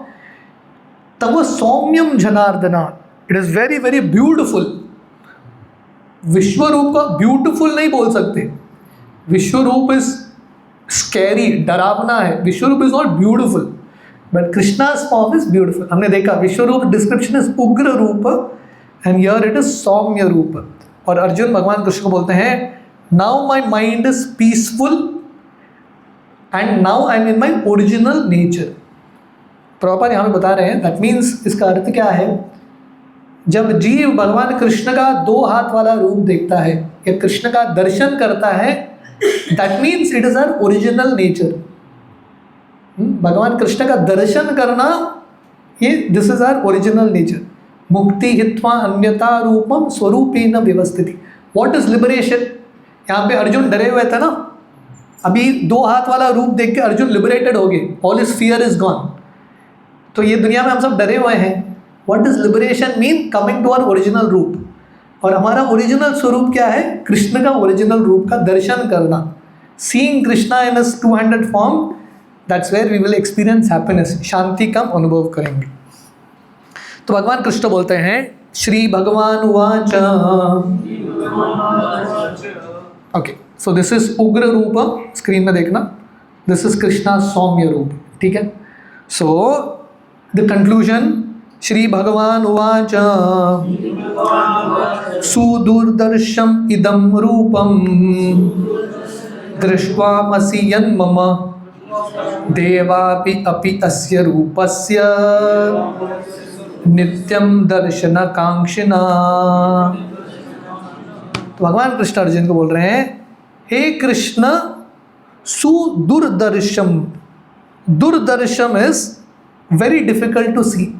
तव सौम्यम Janardana, it is very very beautiful. विश्व रूप का ब्यूटिफुल नहीं बोल सकते, विश्व रूप इज स्कैरी, डरावना है, विश्व रूप is not beautiful, but Krishna's form is beautiful. हमने देखा विश्व रूप डिस्क्रिप्शन इज उग्र रूप एंड हियर इट इज सौम्य रूप। और अर्जुन भगवान कृष्ण को बोलते हैं, now my mind is peaceful and now I am in my original nature. Proper यहाँ पे बता रहे हैं, दैट मीन्स इसका अर्थ क्या है, जब जीव भगवान कृष्ण का 2 हाथ वाला रूप देखता है या कृष्ण का दर्शन करता है, that means it is our original nature. भगवान कृष्ण का दर्शन करना, ये this is our original nature. मुक्ति हित्वा अन्यथा रूपम स्वरूपेण व्यवस्थिति। What is liberation? यहाँ पे अर्जुन डरे हुए थे ना, अभी 2 हाथ वाला रूप देख के अर्जुन लिबरेटेड हो गए, all is fear is gone. तो ये दुनिया में हम सब डरे हुए हैं। What is liberation mean? Coming to our original रूप। और हमारा ओरिजिनल स्वरूप क्या है? कृष्ण का ओरिजिनल रूप का दर्शन करना, seeing Krishna in his 2-handed form, that's where we will experience happiness, शांति का अनुभव करेंगे। तो भगवान कृष्ण बोलते हैं, श्री भगवान उवाच, ओके, सो दिस इज उग्र रूप, स्क्रीन में देखना, दिस इज कृष्णा सौम्य रूप, ठीक है। सो द कंक्लूजन, श्री भगवान उवाच सुदुर्दर्शम इदं रूपम दृष्ट्वामसि यन्मम देवापि अपि अस्य रूपस्य नित्यं दर्शनकांक्षिणा। तो भगवान कृष्ण अर्जुन को बोल रहे हैं, हे कृष्ण, सुदुर्दर्शम, दुर्दर्शम is very difficult to see,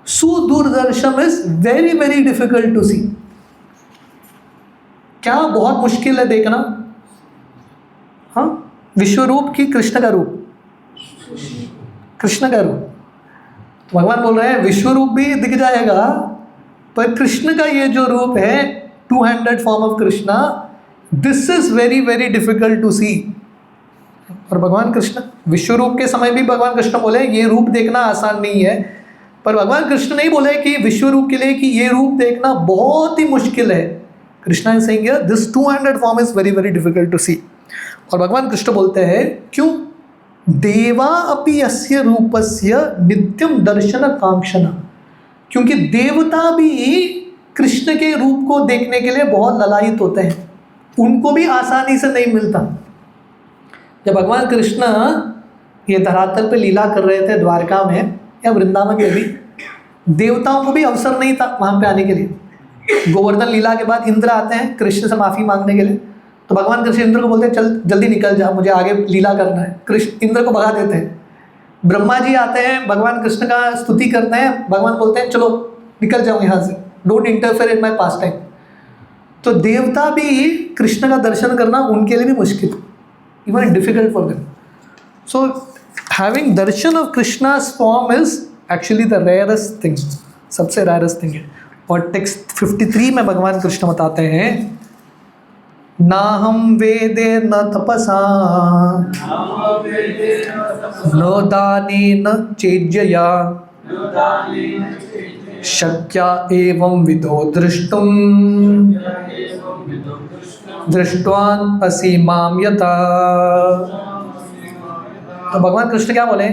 सुदुर्दर्शम is very very difficult to see. क्या बहुत मुश्किल है देखना? हाँ, विश्व रूप की कृष्ण का रूप, कृष्ण का रूप। तो भगवान बोल रहे हैं विश्व रूप भी दिख जाएगा, पर कृष्ण का ये जो रूप है, 2-handed form of Krishna, this is very very difficult to see. और भगवान कृष्ण विश्व रूप के समय भी भगवान कृष्ण बोले ये रूप देखना आसान नहीं है, पर भगवान कृष्ण नहीं बोले कि विश्व रूप के लिए कि ये रूप देखना बहुत ही मुश्किल है। Krishna is saying here this 2-handed form is very very difficult to see. और भगवान कृष्ण बोलते हैं क्यों? देवा अपि अस्य रूपस्य नित्यम दर्शन कांक्षणा, क्योंकि देवता भी कृष्ण के रूप को देखने के लिए बहुत ललायित होते हैं, उनको भी आसानी से नहीं मिलता। जब भगवान कृष्ण ये धरातल पे लीला कर रहे थे द्वारका में या वृंदावन में भी, देवताओं को भी अवसर नहीं था वहाँ पे आने के लिए। गोवर्धन लीला के बाद इंद्र आते हैं कृष्ण से माफ़ी मांगने के लिए, तो भगवान कृष्ण इंद्र को बोलते हैं चल जल्दी निकल जा, मुझे आगे लीला करना है। कृष्ण इंद्र को भगा देते हैं। ब्रह्मा जी आते हैं, भगवान कृष्ण का स्तुति करते हैं, भगवान बोलते हैं चलो निकल जाओ यहाँ से, don't interfere in my pass time. तो देवता भी कृष्ण का दर्शन करना उनके लिए भी मुश्किल, even difficult for them. So having दर्शन of Krishna's form is actually the rarest thing, सबसे रेयरेस्ट थिंग है। और टेक्स्ट 53 में भगवान कृष्ण बताते हैं, ना हम वेदे न तपसा न दाने न चेज्यया शक्या एवं विदो दृष्टुम दृष्टवान असि माम यथा। तो भगवान कृष्ण क्या बोले,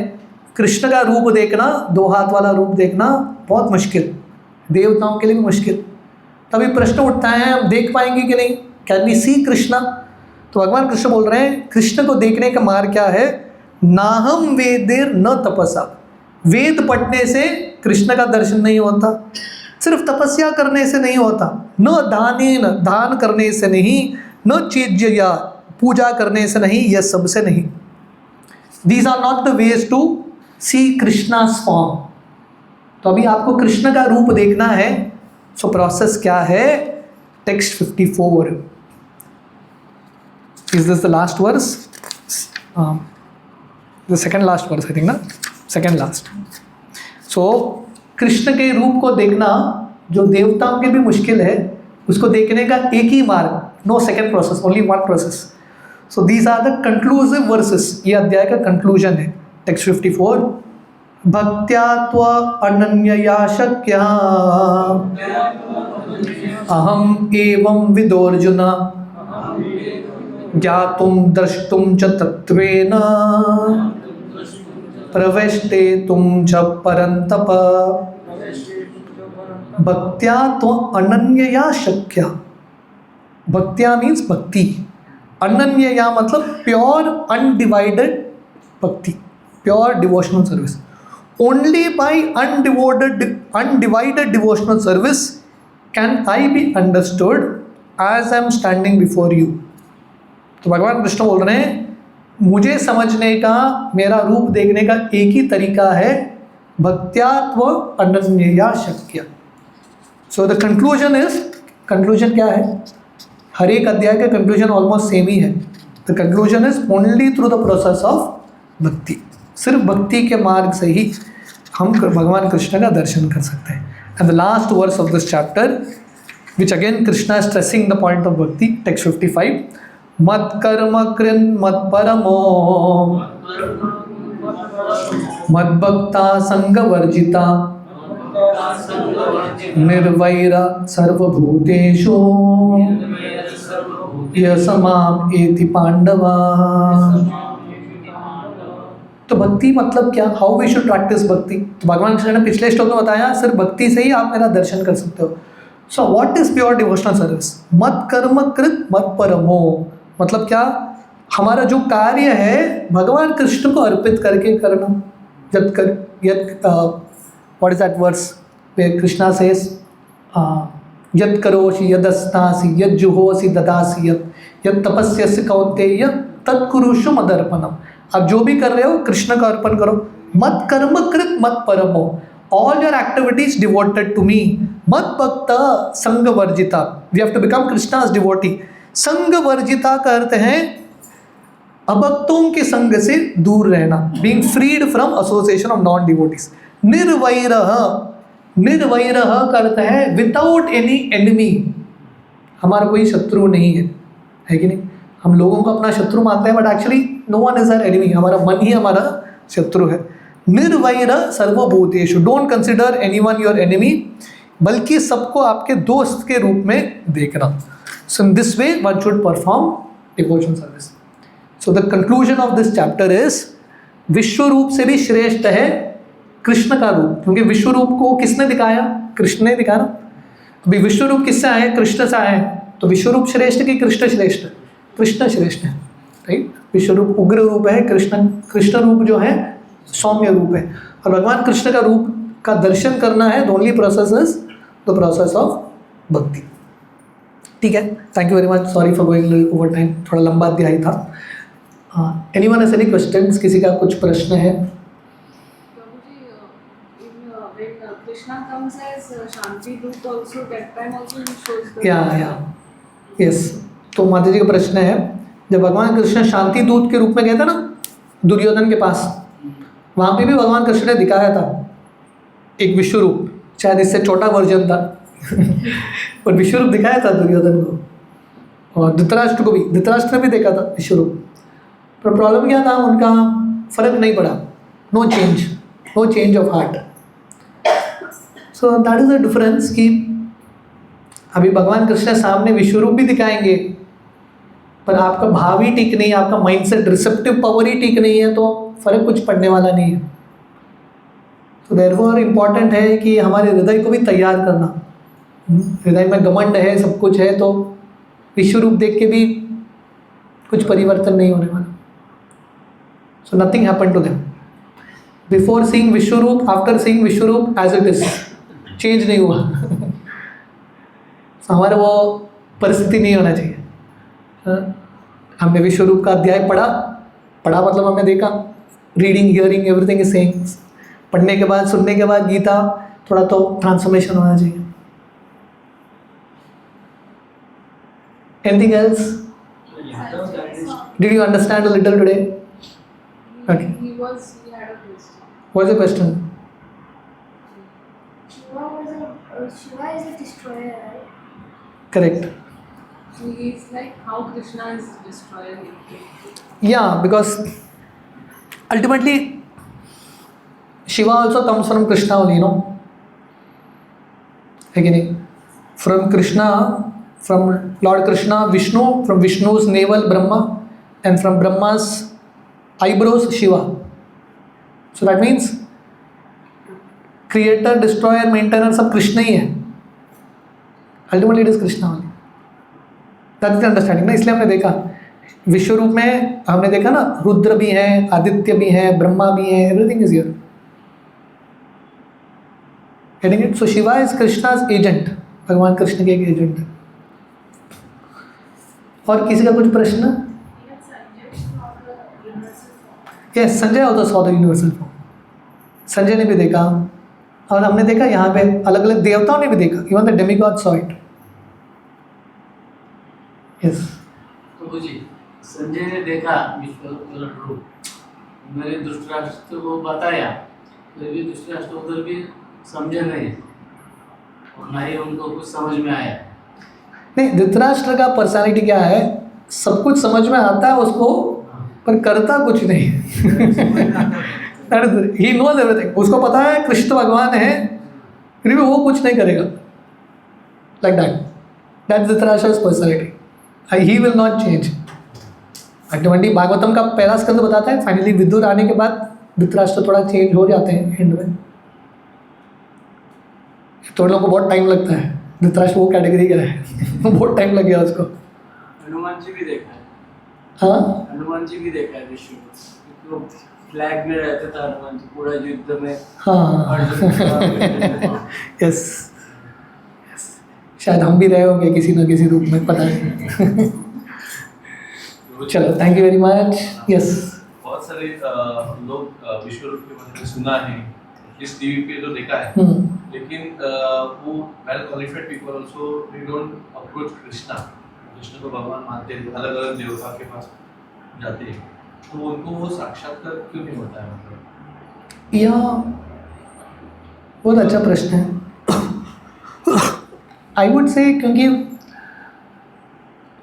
कृष्ण का रूप देखना, 2 हाथ वाला रूप देखना बहुत मुश्किल, देवताओं के लिए भी मुश्किल। तभी प्रश्न उठता है हम देख पाएंगे कि नहीं, कैन वी सी कृष्णा। तो भगवान कृष्ण बोल रहे हैं कृष्ण को देखने का मार्ग क्या है, नाहम वेदेर न तपसा। वेद पढ़ने से कृष्ण का दर्शन नहीं होता, सिर्फ तपस्या करने से नहीं होता, न दाने न दान करने से नहीं, न चीज्या पूजा करने से नहीं, यह सबसे नहीं। These are not the ways to see Krishna's form. तो अभी आपको कृष्ण का रूप देखना है, सो प्रोसेस क्या है, text 54। Is this the last verse? The second last verse, I think, ना? Second last. So, कृष्ण के रूप को देखना जो देवताओं के भी मुश्किल है, उसको देखने का एक ही मार्ग, no second process, only one process. So these are the conclusive verses. ये अध्याय का conclusion है, text 54. भक्त्या त्वा अनन्यया शक्या अहम एवं विदोर्जुन ज्ञातुम द्रष्टुम च तत्वेन प्रवेष्टे तुम च परंतप। भक्त्या तो अनन्यया शक्या, भक्त्या मीन्स भक्ति, अनन्यया मतलब pure undivided bhakti, pure devotional service. Only by undivided devotional service can I be understood as I am standing before you. तो भगवान कृष्ण बोल रहे हैं मुझे समझने का, मेरा रूप देखने का एक ही तरीका है, भक्त्यात्व अनन्यया शक्या। So the conclusion is, conclusion क्या है, हर एक अध्याय का कंक्लूजन ऑलमोस्ट सेम ही है। The conclusion is only through the process of भक्ति, सिर्फ भक्ति के मार्ग से ही हम भगवान कृष्ण का दर्शन कर सकते हैं। And the last verse of this chapter which again Krishna is stressing the point of bhakti, text 55, मत कर्म कृन मत परमो मत भक्ता संग वर्जिता निर्वैरा सर्वभूतेषु यस्माम एति पांडवा। तो भक्ति मतलब क्या, हाउ वी शुड प्रैक्टिस भक्ति। तो भगवान कृष्ण ने पिछले श्लोक में बताया सिर्फ भक्ति से ही आप मेरा दर्शन कर सकते हो। So what is pure devotional service, मत कर्म कृत मत परमो, मतलब क्या, हमारा जो कार्य है भगवान कृष्ण को अर्पित करके करना। जब कर what is that verse where Krishna says यत् करोषि यदस्तासि यज्जुहोसि ददासि यत् तपस्यसि कौन्तेय तत्कुरुषु मदर्पणम। आप जो भी कर रहे हो कृष्ण का अर्पण करो। मत कर्म कृत मत परमो, all your activities devoted to me. मत भक्त संग वर्जिता, we have to become Krishna's devotee. संग वर्जिता का अर्थ है अभक्तों के संग से दूर रहना, being freed from association of non devotees. निर्वैरः, निर्वैरः का अर्थ है विदाउट एनी एनिमी, हमारा कोई शत्रु नहीं है कि नहीं। हम लोगों को अपना शत्रु मानते हैं but actually no one is our enemy, हमारा मन ही हमारा शत्रु है। निर्वैर सर्वभूतेषु, don't consider anyone your enemy, बल्कि सबको आपके दोस्त के रूप में देखना। So in this way one should perform devotion service. So the conclusion of this chapter is, विश्व रूप से भी श्रेष्ठ है कृष्ण का रूप, क्योंकि विश्व रूप को किसने दिखाया, कृष्ण ने दिखाया। अभी विश्व रूप किससे आए? कृष्ण से आए। तो विश्व रूप श्रेष्ठ कि कृष्ण श्रेष्ठ? कृष्ण श्रेष्ठ है, राइट। विश्व रूप उग्र रूप है, कृष्ण रूप जो है सौम्य रूप है। और भगवान कृष्ण का रूप का दर्शन करना है, the only process is the process of भक्ति। ठीक है, thank you very much, sorry for going over time, थोड़ा लंबा अध्याय था। Anyone has any questions? किसी का कुछ प्रश्न है? When Krishna comes as Shanti Dut also, that time also he shows the. Yes. तो माता जी का प्रश्न है, जब भगवान कृष्ण शांति दूत के रूप में गए थे ना दुर्योधन के पास, वहाँ पे भी भगवान कृष्ण ने दिखाया था एक विश्व रूप, शायद इससे छोटा वर्जन था पर विश्व रूप दिखाया था दुर्योधन को, और धृतराष्ट्र को भी, धृतराष्ट्र ने भी देखा था विश्व रूप। पर प्रॉब्लम क्या था, उनका फर्क नहीं पड़ा, नो change of heart. So that is the difference कि अभी भगवान कृष्ण सामने विश्व रूप भी दिखाएंगे, पर आपका भाव ही ठीक नहीं है, आपका माइंडसेट रिसेप्टिव पावर ही ठीक नहीं है, तो फर्क कुछ पड़ने वाला नहीं है। तो देयरफॉर इम्पॉर्टेंट है कि हमारे हृदय को भी तैयार करना। हृदय में घमंड है, सब कुछ है, तो विश्व रूप देख के भी कुछ परिवर्तन नहीं होने वाला। So nothing happen to them before seeing विश्व रूप, आफ्टर सीइंग विश्व रूप एज इट इज, चेंज नहीं हुआ so, हमारा वो परिस्थिति नहीं होना चाहिए। हमने विश्व रूप का अध्याय पढ़ा मतलब हमने देखा, reading hearing everything is same. पढ़ने के बाद, सुनने के बाद गीता, थोड़ा तो ट्रांसफॉर्मेशन होना चाहिए। Anything else? Did you understand a little today? Okay. He had a question. What's the question? Shiva is a destroyer, right? Correct. So he is like how Krishna is destroying it. Yeah, because ultimately Shiva also comes from Krishna only, you know. Again, from Krishna, from Lord Krishna, Vishnu, from Vishnu's navel Brahma, and from Brahma's eyebrows Shiva. So that means creator, destroyer, maintainer सब कृष्ण ही है। Ultimately it is Krishna only. That is the understanding ना। इसलिए हमने देखा विश्व रूप में, हमने देखा ना, रुद्र भी हैं, आदित्य भी हैं, ब्रह्मा भी हैं, everything is here. Getting it? So Shiva is Krishna's agent. भगवान कृष्ण के एक एजेंट है। और किसी का कुछ प्रश्न? Yes, Sanjay also saw the universal form. Sanjay ने भी देखा, और हमने देखा यहाँ पे अलग अलग देवताओं ने भी देखा, even the demigod saw it. Yes प्रभु जी, संजय ने देखा विश्व रूप, मेरे धृतराष्ट्र को बताया, फिर भी धृतराष्ट्र उधर भी समझे नहीं, और ना ही उनको कुछ समझ में आया। नहीं, धृतराष्ट्र का पर्सनालिटी क्या है, सब कुछ समझ में आता है उसको, पर करता कुछ नहीं। ही नोज एवरीथिंग, उसको पता है कृष्ण भगवान है, फिर भी वो कुछ नहीं करेगा। Like that Dhritarashtra's personality, he will not change. Ultimately Bhagavatam का पहला स्कंद बताता है, फाइनली विदुर आने के बाद धृतराष्ट्र थोड़ा चेंज हो जाते हैं एंड में। थोड़े लोगों को बहुत टाइम लगता है, धृतराष्ट्र वो कैटेगरी का है बहुत टाइम लग गया उसको। हनुमान जी भी देखा है। हाँ, हनुमान जी भी देखा है विश्व रूप, फ्लैग में रहते थे हनुमान जी पूरा युद्ध में। हाँ यस, शायद हम भी रहे होंगे किसी न किसी रूप में, पता नहीं चलो, thank you very much. Yes, बहुत सारे लोग विश्व रूप के बारे में सुना है, इस टीवी पे तो देखा है, लेकिन वो well qualified people also they don't approach Krishna को भगवान मानते हैं, अलग अलग देवता के पास जाते हैं, तो उनको वो साक्षात्कार क्यों नहीं होता है? मतलब यह बहुत अच्छा प्रश्न है। आई वुड से, क्योंकि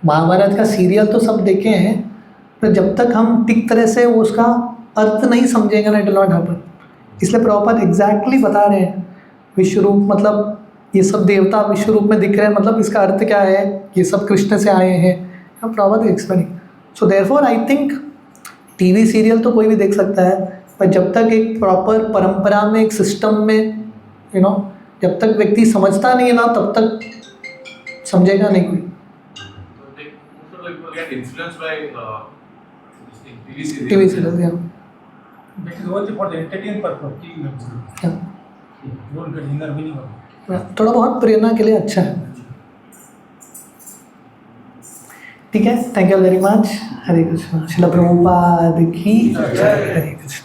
महाभारत का सीरियल तो सब देखे हैं, पर जब तक हम ठीक तरह से उसका अर्थ नहीं समझेंगे ना, इट विल नॉट हैपन। इसलिए प्रॉपर एग्जैक्टली बता रहे हैं विश्व रूप मतलब ये सब देवता विश्व रूप में दिख रहे हैं, मतलब इसका अर्थ क्या है, ये सब कृष्ण से आए हैं, proper explaining. So therefore I think TV serial तो कोई भी देख सकता है, पर जब तक एक प्रॉपर परंपरा में, एक सिस्टम में, यू नो, जब तक व्यक्ति समझता नहीं है ना तब तक समझेगा नहीं कोई. So they most of the people get influenced by this thing, TV series. TV serials, yeah. That is only for the entertainment purpose. TV web Yeah. You don't get inner meaning of it. थोड़ा बहुत प्रेरणा के लिए अच्छा है. ठीक है, thank you very much. हरे कृष्ण. श्रील प्रभुपाद की जय. हरे कृष्ण.